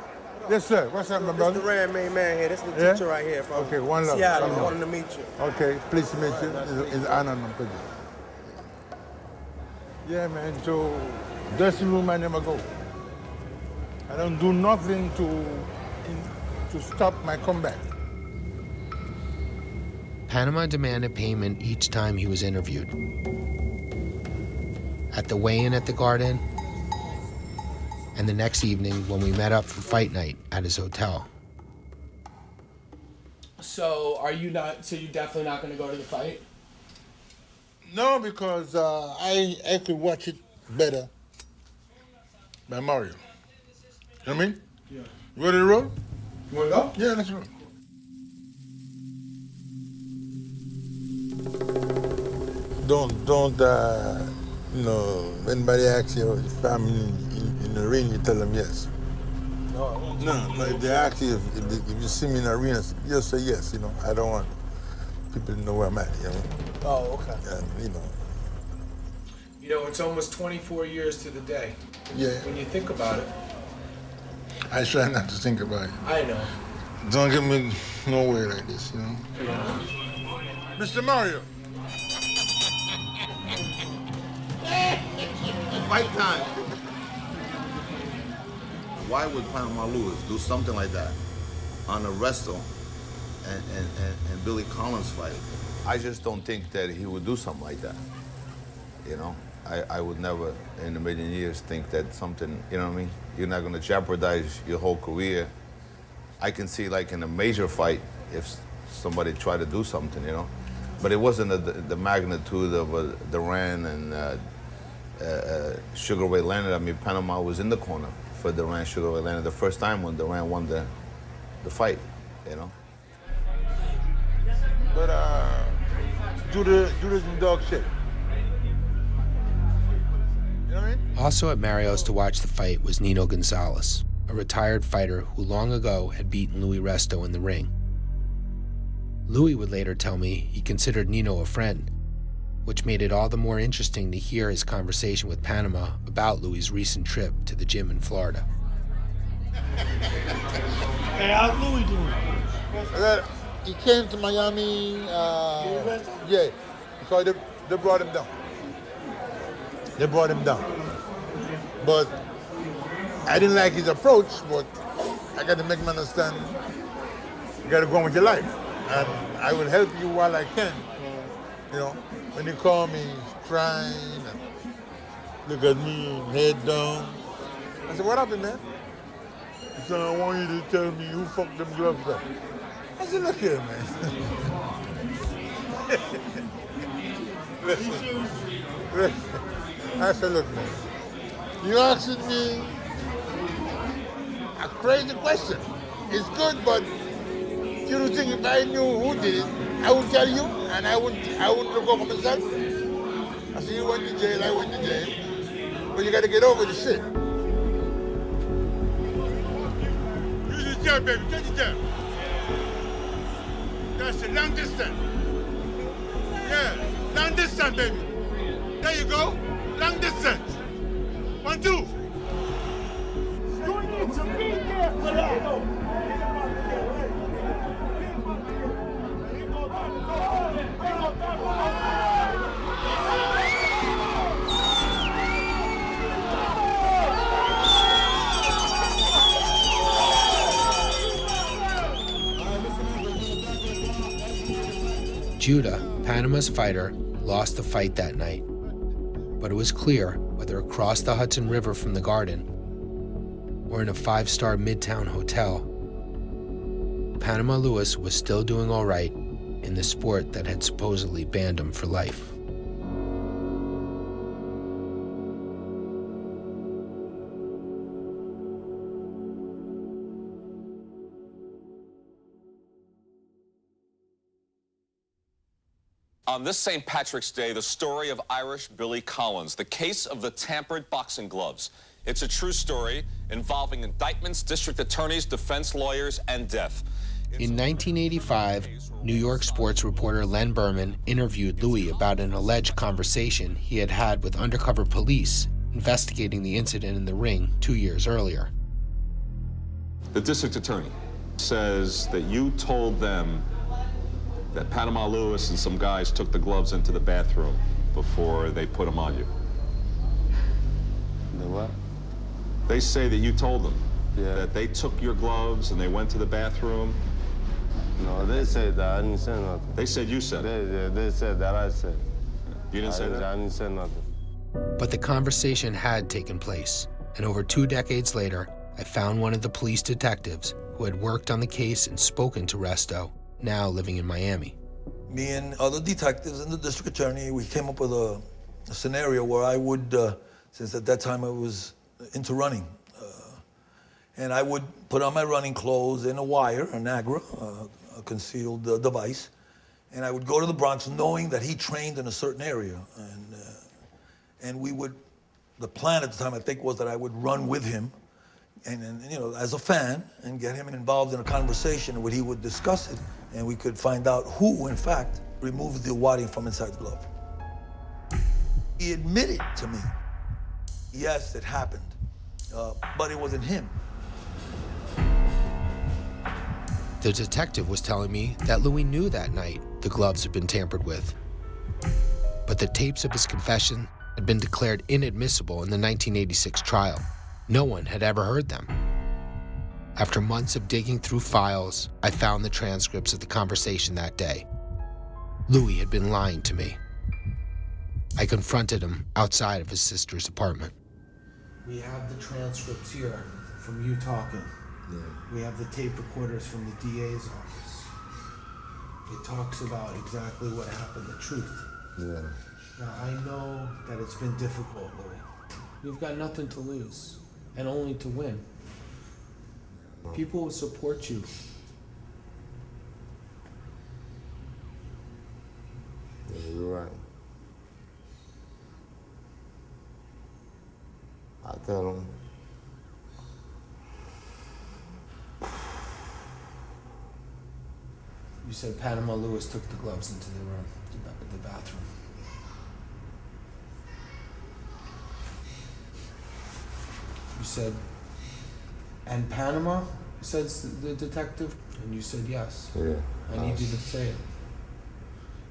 Yes, sir. What's up, my brother? This the Rand main man here. This is the Yeah? teacher right here from Okay, one love. Seattle. One I love. wanted to meet you. Okay, pleased to meet you. It's an honor and a pleasure. Yeah, man, so dressing room I never go. I don't do nothing to stop my comeback. Panama demanded payment each time he was interviewed. At the weigh-in at the Garden, and the next evening when we met up for fight night at his hotel. So you're definitely not going to go to the fight? No, because I could watch it better by Mario. You know what I mean? Yeah. You ready to roll? You want to go? Yeah, let's roll. Don't anybody asks you if I'm in the ring, you tell them yes. No. If they ask you if you see me in the arena, just say yes, I don't want people to know where I'm at, Oh, okay. And, It's almost 24 years to the day. Yeah. When you think about it. I try not to think about it. I know. Don't get me nowhere like this, Yeah. Mr. Mario. Fight time. Why would Panama Lewis do something like that on a Resto and Billy Collins fight? I just don't think that he would do something like that. I would never in a million years think that something, you know what I mean? You're not gonna jeopardize your whole career. I can see like in a major fight if somebody tried to do something, but it wasn't the magnitude of Duran and Sugar Ray Leonard. I mean, Panama was in the corner for Duran, Sugar Ray Leonard the first time when Duran won the fight, But Judah's in dog shit. You know what I mean? Also at Mario's to watch the fight was Nino Gonzalez, a retired fighter who long ago had beaten Luis Resto in the ring. Louis would later tell me he considered Nino a friend, which made it all the more interesting to hear his conversation with Panama about Louis' recent trip to the gym in Florida. Hey, how's Louis doing? He came to Miami, yeah, because they brought him down. But I didn't like his approach, but I got to make him understand you got to go on with your life. And I will help you while I can. When he called me, he's crying, and look at me, head down. I said, what happened, man? He said, I want you to tell me who fucked them gloves up. I said, look here, man. Listen. I said, look, man, you asking me a crazy question. It's good, but you don't think if I knew who did it, I would tell you, and I wouldn't look over myself. I said, you went to jail, I went to jail. But you gotta get over the shit. Use the jab, baby, take the jab. That's it, long distance. Yeah, long distance, baby. There you go, long distance. 1, 2. You need to be there for that. Judah, Panama's fighter, lost the fight that night. But it was clear, whether across the Hudson River from the Garden or in a 5-star Midtown hotel, Panama Lewis was still doing all right in the sport that had supposedly banned him for life. On this St. Patrick's Day, the story of Irish Billy Collins, the case of the tampered boxing gloves. It's a true story involving indictments, district attorneys, defense lawyers, and death. In 1985, New York sports reporter Len Berman interviewed Louis about an alleged conversation he had had with undercover police investigating the incident in the ring 2 years earlier. The district attorney says that you told them that Panama Lewis and some guys took the gloves into the bathroom before they put them on you. The what? They say that you told them that they took your gloves and they went to the bathroom. No, they said that. I didn't say nothing. They said you said it. They said that I said. You didn't say that? I didn't say nothing. But the conversation had taken place, and over 2 decades later, I found one of the police detectives who had worked on the case and spoken to Resto, now living in Miami. Me and other detectives and the district attorney, we came up with a scenario where I would, since at that time I was into running, and I would put on my running clothes in a wire, an agra, a concealed device, and I would go to the Bronx knowing that he trained in a certain area. And we would, the plan at the time I think was that I would run with him and you know, as a fan, and get him involved in a conversation where he would discuss it, and we could find out who, in fact, removed the wadding from inside the glove. He admitted to me, yes, it happened, but it wasn't him. The detective was telling me that Louis knew that night the gloves had been tampered with. But the tapes of his confession had been declared inadmissible in the 1986 trial. No one had ever heard them. After months of digging through files, I found the transcripts of the conversation that day. Louis had been lying to me. I confronted him outside of his sister's apartment. We have the transcripts here from you talking. Yeah. We have the tape recorders from the DA's office. It talks about exactly what happened, the truth. Yeah. Now, I know that it's been difficult, Louis. You've got nothing to lose, and only to win. People will support you. Yeah, you're right. I tell them. You said Panama Lewis took the gloves into the room, the bathroom. You said, and Panama, says the detective, and you said yes. Yeah. I need you to say it.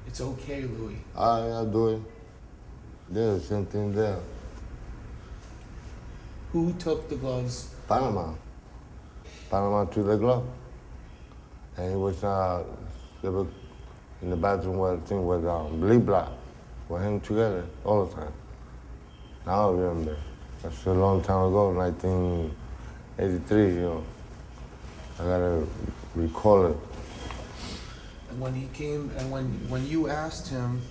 It's okay, Louis. I do it. There's the same thing there. Who took the gloves? Panama. Panama took the glove. And he was in the bathroom where the thing was bleep block with him together all the time. Now I remember. That's a long time ago, 1983, you know. I gotta recall it. And when he came, and when you asked him,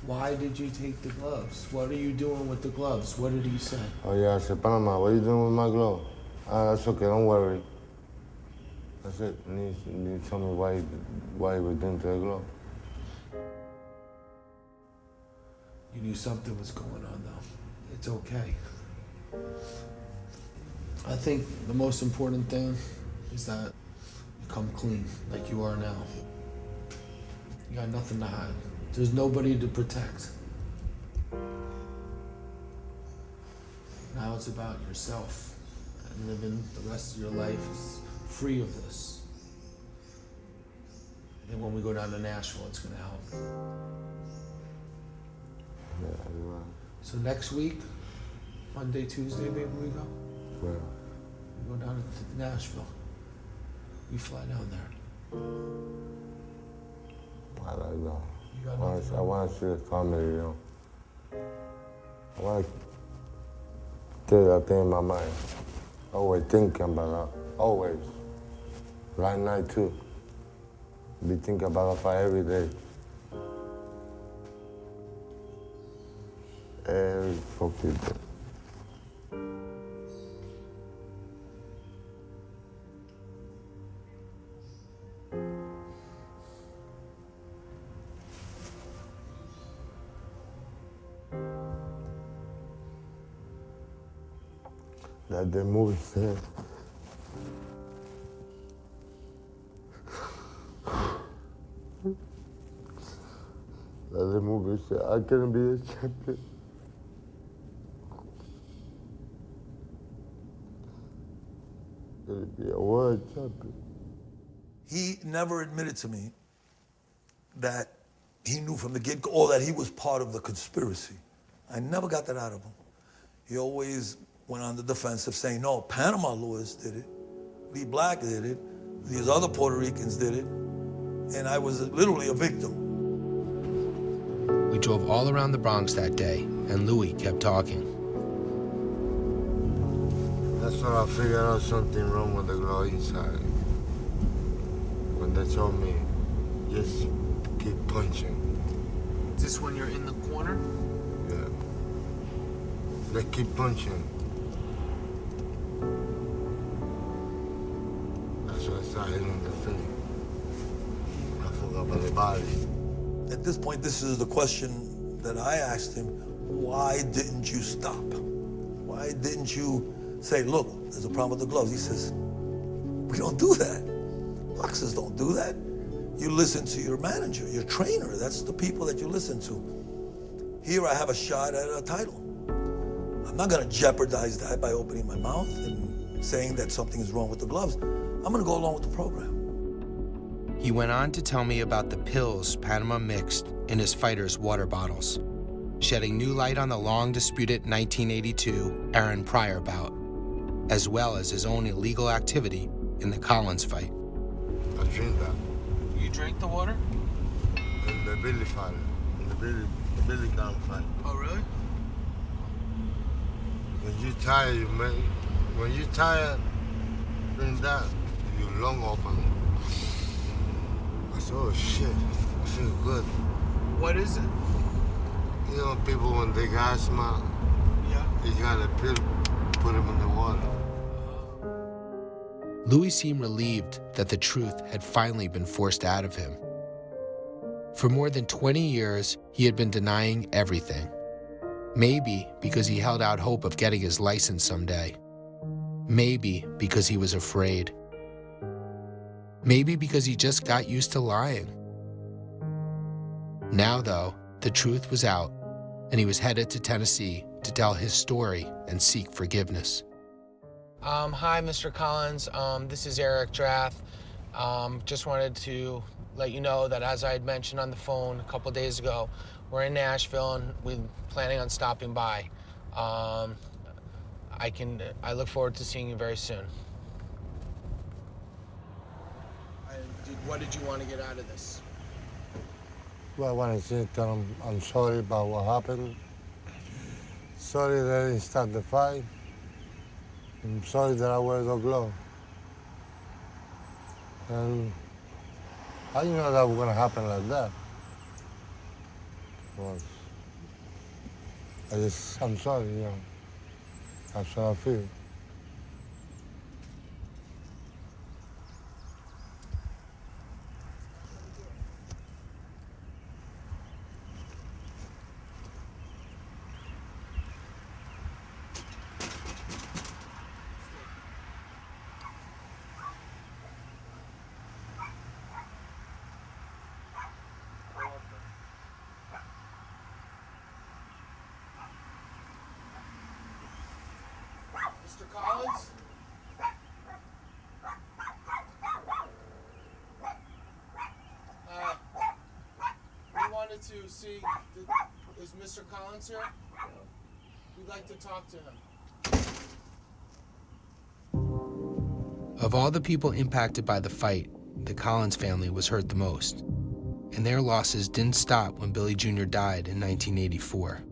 why did you take the gloves? What are you doing with the gloves? What did he say? Oh yeah, I said, Panama, what are you doing with my glove? That's okay, don't worry. That's it. You need to tell me why you were doing to the glove. You knew something was going on, though. It's okay. I think the most important thing is that you come clean, like you are now. You got nothing to hide. There's nobody to protect. Now it's about yourself and living the rest of your life free of this. And when we go down to Nashville, it's gonna help. Yeah, you're right. So next week, Monday, Tuesday, maybe we go? Where? We go down to Nashville. We fly down there. I don't know. You got nothing? I want to see the comedy, you know. I want to get that thing in my mind. Always thinking about that. Always. Right now, too. Be thinking about that for every day. Every fucking day. That the movie said. That the movie said, I couldn't be a champion. It'd be a world champion. He never admitted to me that he knew from the get-go or that he was part of the conspiracy. I never got that out of him. He always went on the defensive saying, no, Panama Lewis did it, Lee Black did it, these other Puerto Ricans did it, and I was literally a victim. We drove all around the Bronx that day, and Louis kept talking. That's when I figured out something wrong with the glove inside. When they told me, just keep punching. Is this when you're in the corner? Yeah. They keep punching. That's when I started hitting the face. I forgot about the body. At this point, this is the question that I asked him, why didn't you stop? Why didn't you say, look, there's a problem with the gloves? He says, we don't do that. Boxers don't do that. You listen to your manager, your trainer. That's the people that you listen to. Here I have a shot at a title. I'm not gonna jeopardize that by opening my mouth and saying that something is wrong with the gloves. I'm gonna go along with the program. He went on to tell me about the pills Panama mixed in his fighters' water bottles, shedding new light on the long-disputed 1982 Aaron Pryor bout, as well as his own illegal activity in the Collins fight. I drink that. You drank the water? In the Billy fight. In the Billy Gunn fight. Oh, really? When you tired, you make. When you tired, drink that. Your lung open. I said, oh shit, I feel good. What is it? You know, people when they got asthma, yeah, you got a pill, put them in the water. Louis seemed relieved that the truth had finally been forced out of him. For more than 20 years, he had been denying everything. Maybe because he held out hope of getting his license someday. Maybe because he was afraid. Maybe because he just got used to lying. Now, though, the truth was out, and he was headed to Tennessee to tell his story and seek forgiveness. Hi, Mr. Collins. This is Eric Drath. Just wanted to let you know that, as I had mentioned on the phone a couple days ago, we're in Nashville and we're planning on stopping by. I look forward to seeing you very soon. What did you want to get out of this? Well, I want to tell them I'm sorry about what happened. Sorry that I didn't start the fight. I'm sorry that I wear the glove. And I didn't know that was going to happen like that. Well, I'm sorry, you know. That's how I feel. Mr. Collins? We wanted to see, is Mr. Collins here? We'd like to talk to him. Of all the people impacted by the fight, the Collins family was hurt the most. And their losses didn't stop when Billy Jr. died in 1984.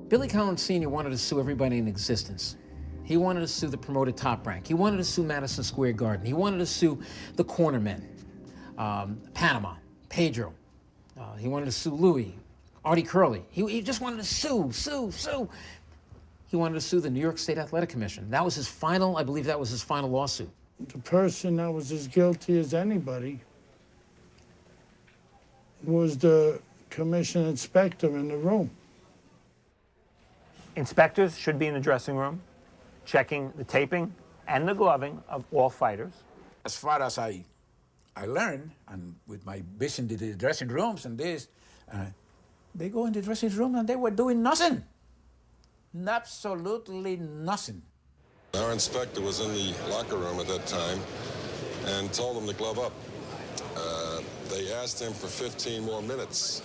Billy Collins Sr. wanted to sue everybody in existence. He wanted to sue the promoter Top Rank. He wanted to sue Madison Square Garden. He wanted to sue the cornermen, Panama, Pedro. He wanted to sue Louis, Artie Curley. He just wanted to sue. He wanted to sue the New York State Athletic Commission. That was his final, I believe that was his final lawsuit. The person that was as guilty as anybody was the commission inspector in the room. Inspectors should be in the dressing room, checking the taping and the gloving of all fighters. As far as I learned, and with my vision to the dressing rooms and this, they go in the dressing room and they were doing nothing. Absolutely nothing. Our inspector was in the locker room at that time and told them to glove up. They asked him for 15 more minutes,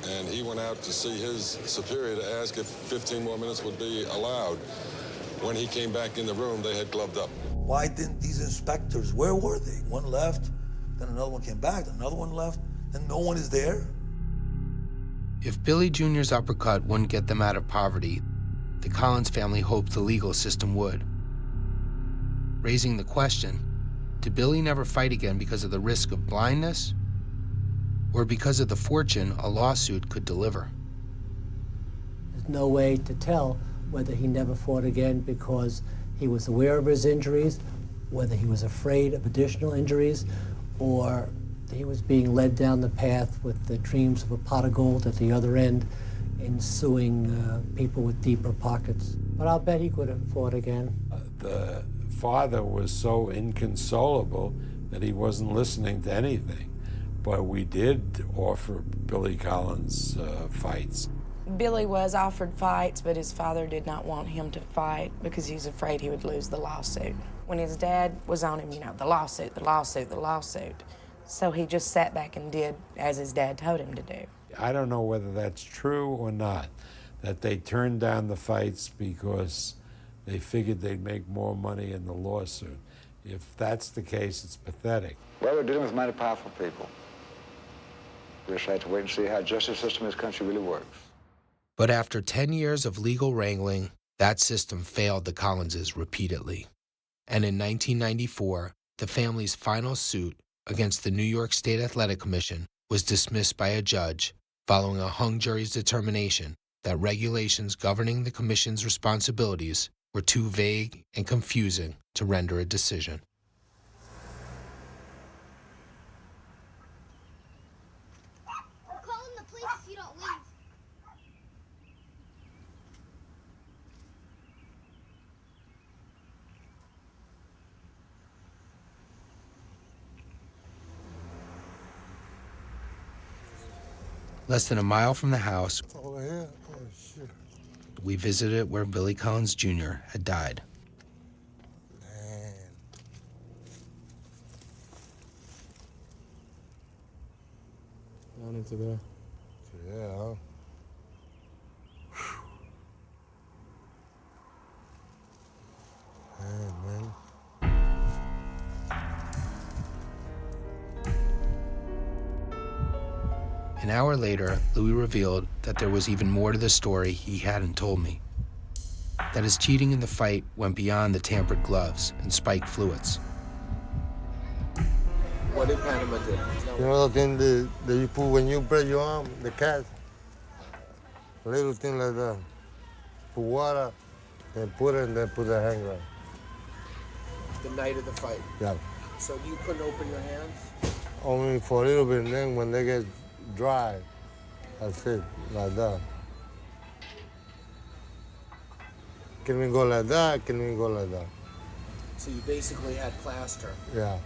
and he went out to see his superior to ask if 15 more minutes would be allowed. When he came back in the room, they had gloved up. Why didn't these inspectors, where were they? One left, then another one came back, then another one left, and no one is there? If Billy Jr.'s uppercut wouldn't get them out of poverty, the Collins family hoped the legal system would. Raising the question, did Billy never fight again because of the risk of blindness, or because of the fortune a lawsuit could deliver? There's no way to tell whether he never fought again because he was aware of his injuries, whether he was afraid of additional injuries, or he was being led down the path with the dreams of a pot of gold at the other end in suing people with deeper pockets. But I'll bet he could have fought again. The father was so inconsolable that he wasn't listening to anything. But we did offer Billy Collins fights. Billy was offered fights, but his father did not want him to fight because he was afraid he would lose the lawsuit. When his dad was on him, the lawsuit. So he just sat back and did as his dad told him to do. I don't know whether that's true or not, that they turned down the fights because they figured they'd make more money in the lawsuit. If that's the case, it's pathetic. Well, we're dealing with mighty powerful people. We just have to wait and see how the justice system in this country really works. But after 10 years of legal wrangling, that system failed the Collinses repeatedly. And in 1994, the family's final suit against the New York State Athletic Commission was dismissed by a judge following a hung jury's determination that regulations governing the commission's responsibilities were too vague and confusing to render a decision. We're calling the police if you don't leave. Less than a mile from the house, Over here? Oh, shit. we visited where Billy Collins Jr. had died. Down into there. Yeah, huh? Man. An hour later, Louis revealed that there was even more to the story he hadn't told me. That his cheating in the fight went beyond the tampered gloves and spiked fluids. What did Panama do? You know the thing that you put when you break your arm, the cast? A little thing like that. Put water and put it and then put the hanger. The night of the fight. Yeah. So you couldn't open your hands? Only for a little bit, and then when they get dry, that's it, like that. Can we go like that? Can we go like that? So you basically had plaster. Yeah.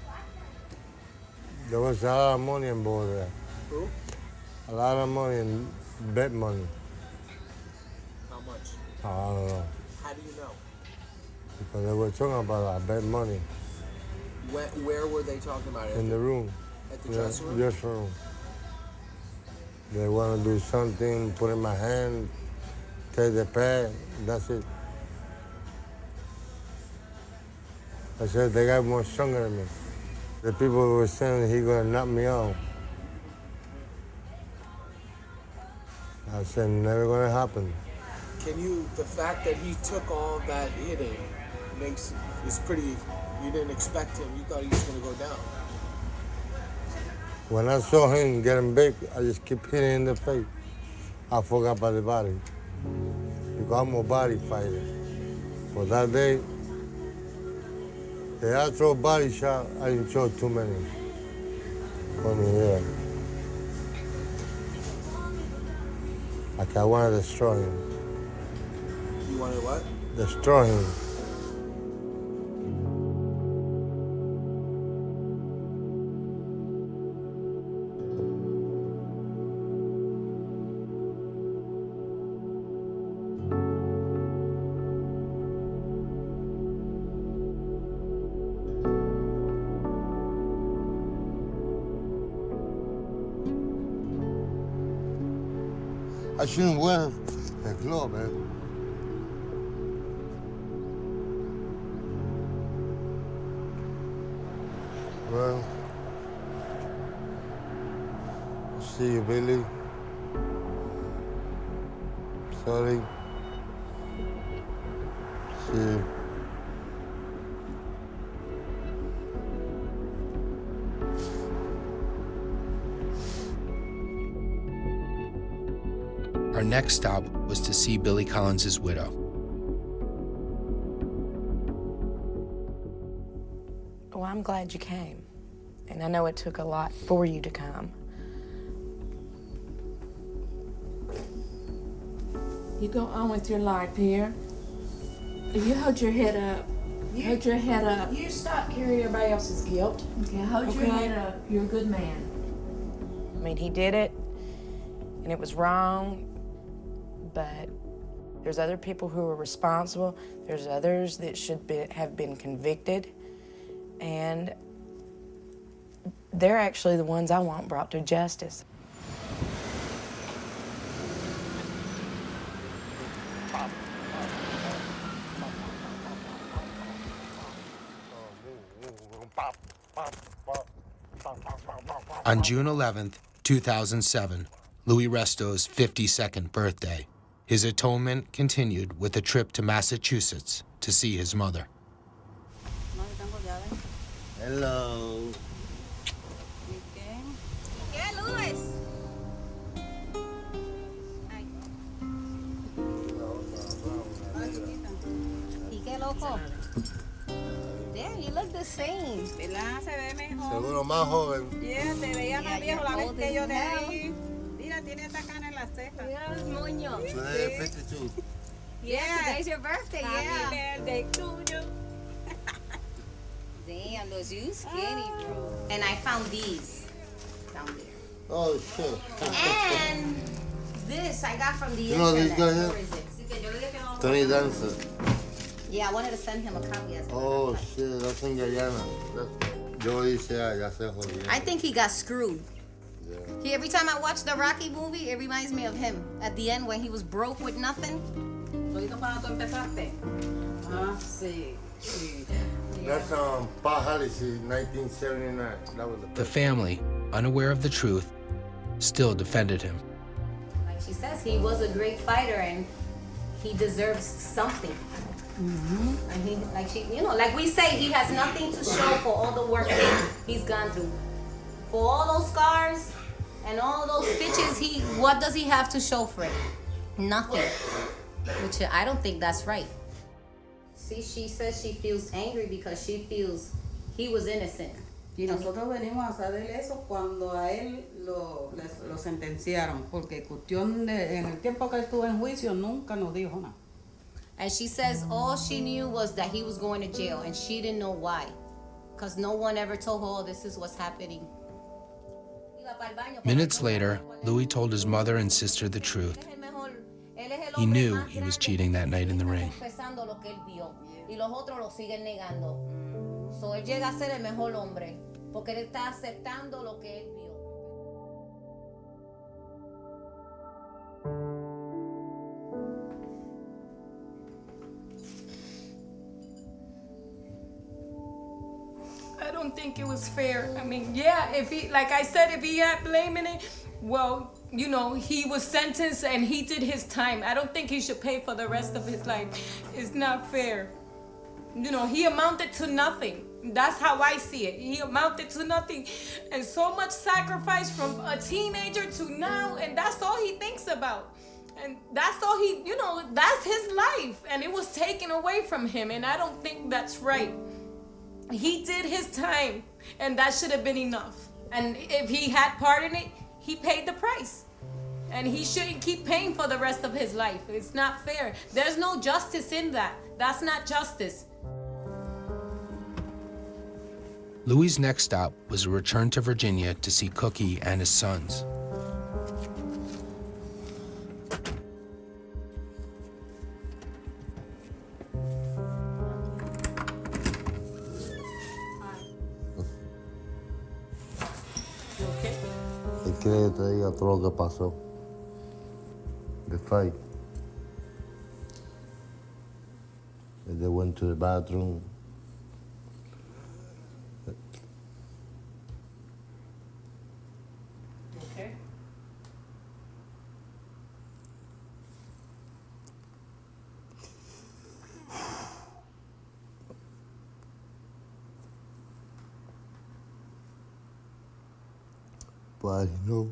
There was a lot of money involved there. Who? A lot of money and bet money. How much? I don't know. How do you know? Because they were talking about I bet money Where were they talking about it? in the room. At the dressing room? Dressing room. They want to do something, put in my hand, take the pad, that's it. I said, they got more stronger than me. The people were saying he gonna knock me out. I said, never gonna happen. The fact that he took all that hitting is pretty, you didn't expect him, you thought he was gonna go down. When I saw him getting big, I just keep hitting in the face. I forgot about the body. Because I'm a body fighter. For that day, the actual body shot, I didn't throw too many. Only here. Like I want to destroy him. You wanted what? Destroy him. I shouldn't wear a glove, man. Well, see you, Billy. Sorry. See you. Our next stop was to see Billy Collins' widow. Well, I'm glad you came. And I know it took a lot for you to come. You go on with your life here. You hold your head up. Hold your head up. You stop carrying everybody else's guilt. Okay, hold your head up. You're a good man. I mean, he did it, and it was wrong, but there's other people who are responsible. There's others that have been convicted, and they're actually the ones I want brought to justice. On June 11th, 2007, Luis Resto's 52nd birthday, his atonement continued with a trip to Massachusetts to see his mother. Hello. Yeah, Luis. ¿Y qué loco? Damn, you look the same. ¿Verdad? Se ve mejor. Seguro más joven. Yeah, te veía más viejo la vez que yo te now. vi. Mira, tiene esta cana en la ceja. Mira los moños. Today 52. Yeah, today's your birthday, Happy yeah. birthday to you. Damn, those you skinny, bro. And I found these down there. Oh, shit. And this I got from the You know internet. this guy here? Where is it? Tony Dancer. Yeah, I wanted to send him a copy as well. Oh, shit, that's in Guyana. Yo hice allá, se jodió. I think he got screwed. He, every time I watch the Rocky movie, it reminds me of him. At the end, when he was broke with nothing. Cuando tú empezaste. Ah, sí. That's Pajalisi, 1979. That was The family, unaware of the truth, still defended him. Like she says, he was a great fighter and he deserves something. And he, like she, you know, like we say, he has nothing to show for all the work he's gone through. For all those scars and all those stitches, what does he have to show for it? Nothing. Which I don't think that's right. See, she says she feels angry because she feels he was innocent. Y nosotros venimos a saber eso cuando a él lo sentenciaron, porque cuestión de, en el tiempo que él estuvo en juicio nunca nos dijo nada. And she says all she knew was that he was going to jail, and she didn't know why. Because no one ever told her, oh, this is what's happening. Minutes later, Luis told his mother and sister the truth. He knew he was cheating that night in the ring. Confesando lo que él vio y los otros lo siguen negando. So él llega a ser el mejor hombre porque él está aceptando lo que él vio. I don't think it was fair. I mean, yeah, if he, like I said, if he had blame in it, well, you know, he was sentenced and he did his time. I don't think he should pay for the rest of his life. It's not fair. You know, he amounted to nothing. That's how I see it. He amounted to nothing. And so much sacrifice from a teenager to now, and that's all he thinks about. And that's all he, you know, that's his life. And it was taken away from him, and I don't think that's right. He did his time, and that should have been enough. And if he had part in it, he paid the price. And he shouldn't keep paying for the rest of his life. It's not fair. There's no justice in that. That's not justice. Louis' next stop was a return to Virginia to see Cookie and his sons. ¿Quieres que te diga todo lo que pasó? The fight. They went to the bathroom. Okay. But you know,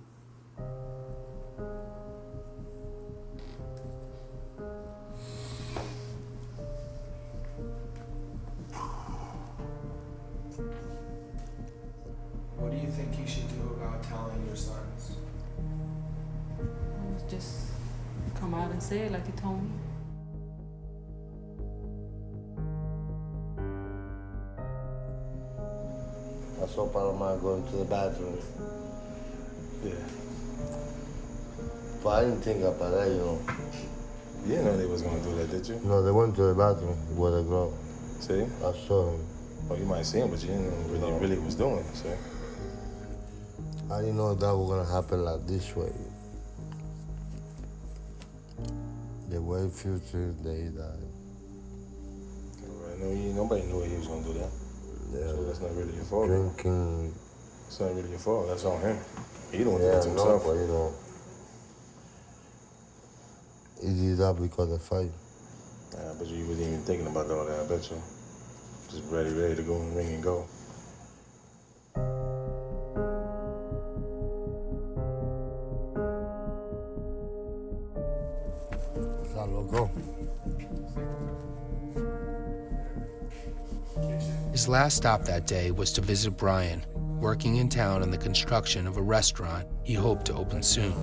What do you think you should do about telling your sons? Just come out and say it like you told me. I saw Panama going to the bathroom. Yeah. But I didn't think about that, you know. You didn't know they was gonna do that, did you? No, they went to the bathroom with a girl. See? I saw him. Well, you might see him, but you didn't know what he really was doing, see? I didn't know that was gonna happen like this way. The way future, they died. Right, nobody knew he was gonna do that. Yeah. So that's not really your fault. Drinking. It's not really your fault. That's on him. He don't do Yeah, it to no, himself. but you know, he did that because of fight. Yeah, but you wasn't even thinking about all that, I bet you. Just ready to go in the ring and go. Está loco. His last stop that day was to visit Brian, working in town on the construction of a restaurant he hoped to open soon.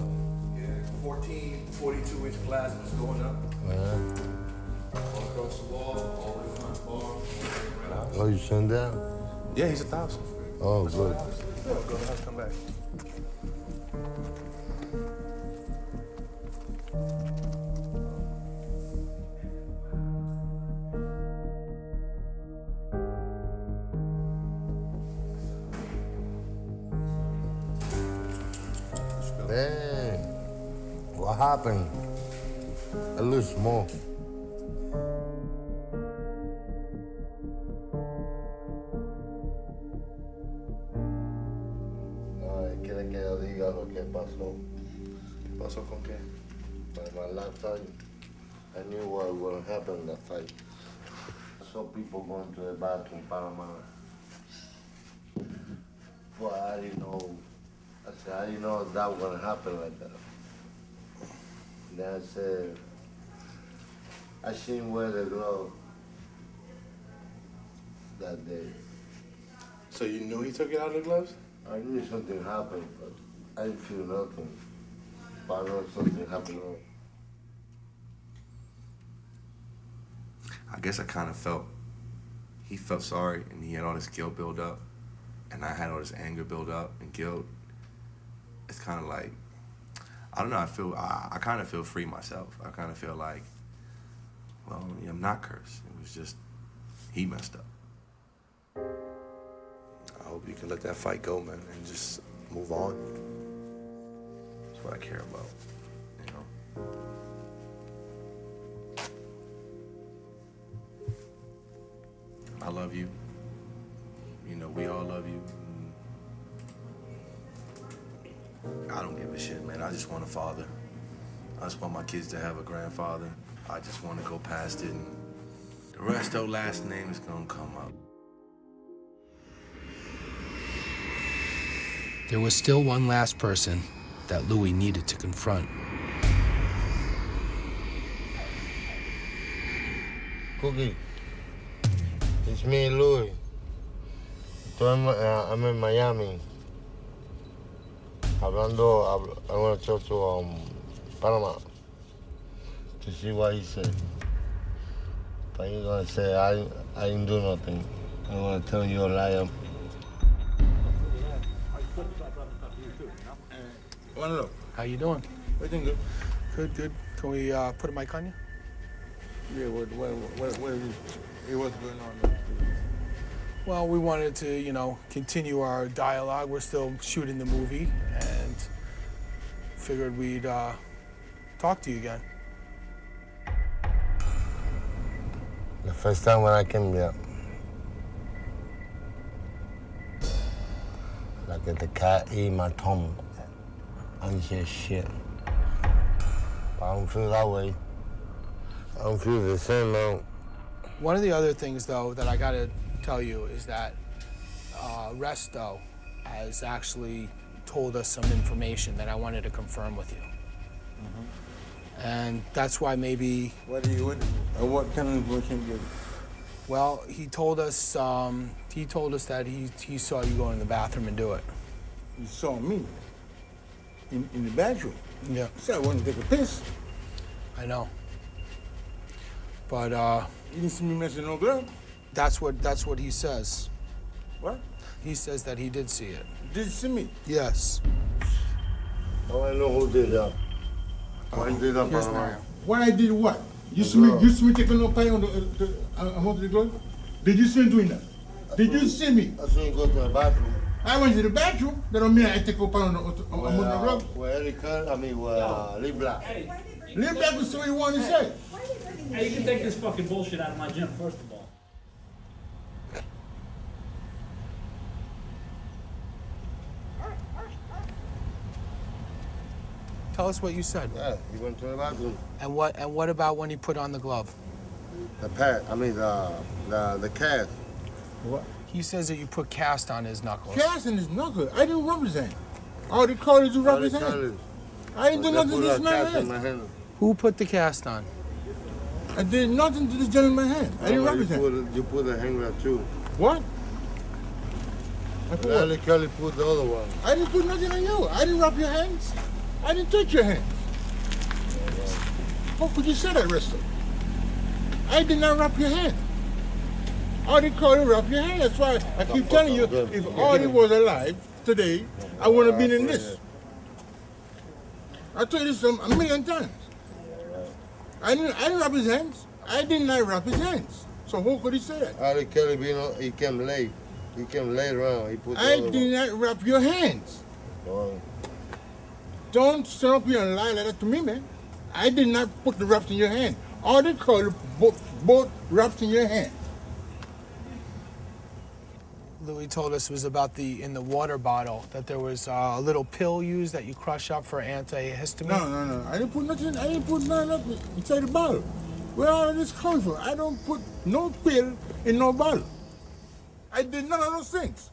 14 42-inch plasmas going up. All across the wall, all the way front bar. Oh, you sent that? Yeah, he's 1,000. Oh, good. Go to the house, come back. Dang. What happened? It looks small. Ay, quiere que yo diga lo que pasó. ¿Qué pasó con qué? By my last fight, I knew what was going to happen in that fight. I saw people going to the bathroom, Panama. But I didn't know. I said, I didn't know that was going to happen like that. And then I said, I seen wear the glove that day. So you knew he took it out of the gloves? I knew something happened, but I didn't feel nothing. But I know something happened. I guess I kind of felt, he felt sorry and he had all this guilt build up and I had all this anger build up and guilt. It's kind of like, I don't know. I kind of feel free myself. I kind of feel like, well, I'm not cursed. It was just he messed up. I hope you can let that fight go, man, and just move on. That's what I care about, you know. I love you. You know, we all love you. I don't give a shit, man. I just want a father. I just want my kids to have a grandfather. I just want to go past it, and the Resto last name is gonna come up. There was still one last person that Louis needed to confront. Cookie, it's me, Louis. I'm in Miami. I want to talk to Panama to see what he said. But he's gonna say I didn't do nothing. I'm gonna tell you a lie. How you doing? Everything good? Good, good. Can we put a mic on you? Yeah, what what's going on? Well, we wanted to, you know, continue our dialogue. We're still shooting the movie and figured we'd talk to you again. The first time when I came here, like the cat ate my tongue. I don't hear shit. But I don't feel that way. I don't feel the same now. One of the other things, though, that I gotta tell you is that Resto has actually told us some information that I wanted to confirm with you. And that's why maybe... What kind of information did you? Well, he told us that he saw you go in the bathroom and do it. You saw me? In the bathroom? Yeah. So I wanted to take a piss. I know. But you didn't see me messing no glove? That's what he says. What? He says that he did see it. Did you see me? Yes. Oh, I know who did that. Why did that, Here's Panama? Mario. Why I did what? You see me taking no pie on the glove? Did you see me doing that? Did you see me? I saw you go to the bathroom. I went to the bathroom. That don't mean I take a pie on the glove. Where Eric, Lee Black. Lee Black was what you want to say. Hey, you can take this fucking bullshit out of my gym, first of all. Tell us what you said. Yeah, he went to the bathroom. And what about when he put on the glove? The cast. What? He says that you put cast on his knuckles. Cast on his knuckles? I didn't rub his hand. All the colors to rub his hand. I didn't do nothing to this man's hand. Who put the cast on? I did nothing to this gentleman's hand. I didn't rub his hand. You put the hanger too. What? Kelly put the other one. I didn't put nothing on you. I didn't rub your hands. I didn't touch your hands. How could you say that, Resto? I did not rub your hand. All they call you rub your hand. That's why I keep telling you, if Artie was alive today, I wouldn't have been in this. I told you this a million times. I didn't rub his hands. I did not rub his hands. So how could he say that? Artie Kelly, he came late. He came later on. He put the I other did not rub your hands. one. Don't stand up here and lie like that to me, man. I did not put the wraps in your hand. All they call it both wraps in your hand. Louis told us it was about in the water bottle that there was a little pill used that you crush up for antihistamine. No. I didn't put nothing. I didn't put nothing inside the bottle. Where all of this comes from? I don't put no pill in no bottle. I did none of those things.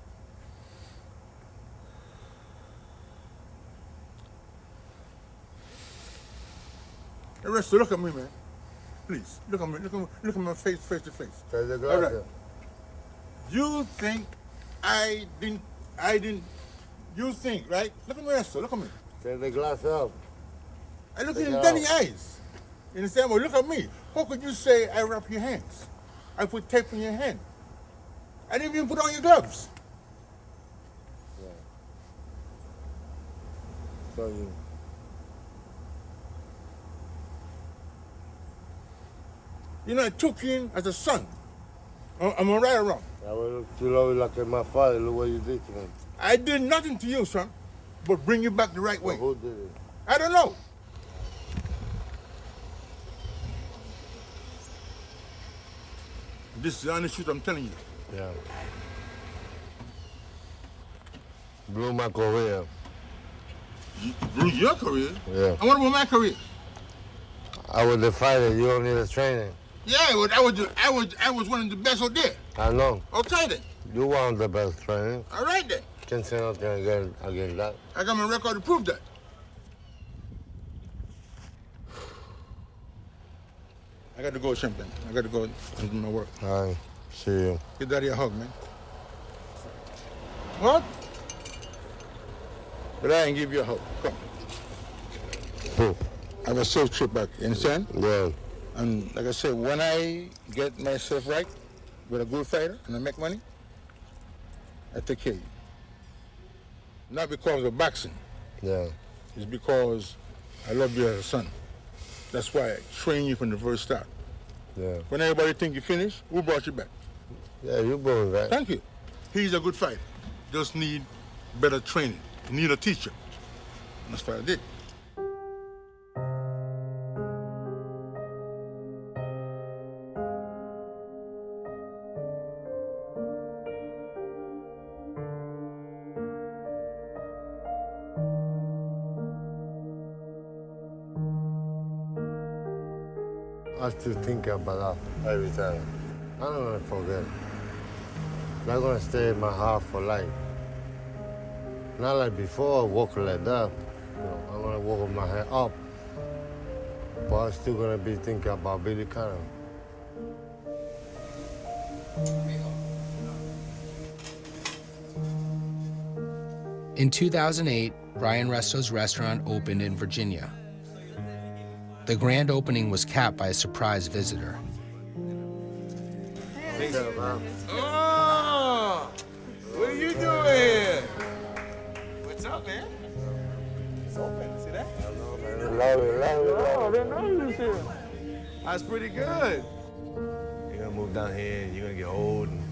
Hey, Resto, look at me, man. Please, look at me. Look at my face to face. Take the glass. All right. You think I didn't, you think, right? Look at me, Resto, look at me. Take the glass out. I look in Danny's eyes. In the same way, look at me. How could you say I wrap your hands? I put tape in your hand. I didn't even put on your gloves. So You know, I took you in as a son. Am I right or wrong? I will look to love you like my father. Look what you did to me. I did nothing to you, son, but bring you back the right way. Who did it? I don't know. This is the honest truth I'm telling you. Yeah. Blew my career. Blew your career? Yeah. And what about my career? I was the fighter. You don't need a training. Yeah, I was one of the best out there. I know. Okay then. You want the best training. All right then. Can't say nothing against that. I got my record to prove that. I got to go, Champion. I got to go and do my work. All right. See you. Give Daddy a hug, man. What? But I ain't give you a hug. Come. Have a safe trip back. You understand? Yeah. And like I said, when I get myself right with a good fighter and I make money, I take care of you. Not because of boxing. Yeah. It's because I love you as a son. That's why I train you from the first start. Yeah. When everybody think you finished, who brought you back? Yeah, you brought me back. Thank you. He's a good fighter. Just need better training. You need a teacher. And that's what I did. I still think about that every time. I'm not gonna forget. I'm gonna stay in my heart for life. Not like before, walking like that. You know, I'm gonna walk with my head up. But I'm still gonna be thinking about Billy Cannon. In 2008, Brian Resto's restaurant opened in Virginia. The grand opening was capped by a surprise visitor. Oh, what are you doing here? What's up, man? It's open. See that? Oh, I didn't know you was here. That's pretty good. You're gonna move down here, and you're gonna get old, and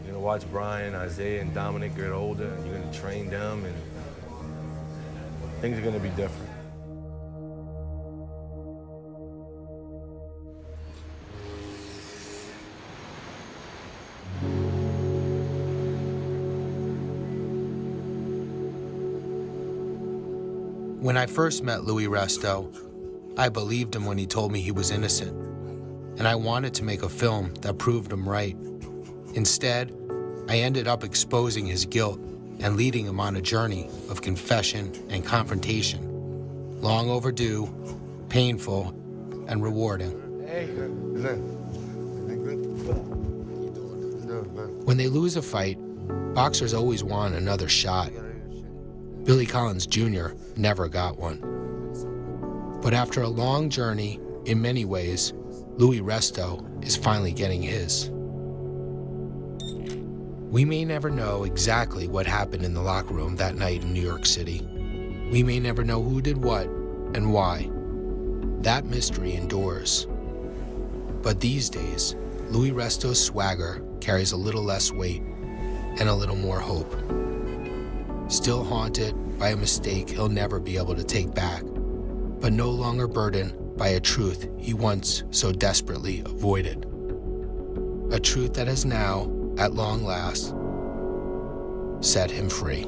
you're gonna watch Brian, Isaiah, and Dominic get older, and you're gonna train them, and things are gonna be different. When I first met Luis Resto, I believed him when he told me he was innocent, and I wanted to make a film that proved him right. Instead, I ended up exposing his guilt and leading him on a journey of confession and confrontation. Long overdue, painful, and rewarding. Hey, good. When they lose a fight, boxers always want another shot. Billy Collins Jr. never got one. But after a long journey, in many ways, Luis Resto is finally getting his. We may never know exactly what happened in the locker room that night in New York City. We may never know who did what and why. That mystery endures. But these days, Luis Resto's swagger carries a little less weight and a little more hope. Still haunted by a mistake he'll never be able to take back, but no longer burdened by a truth he once so desperately avoided. A truth that has now, at long last, set him free.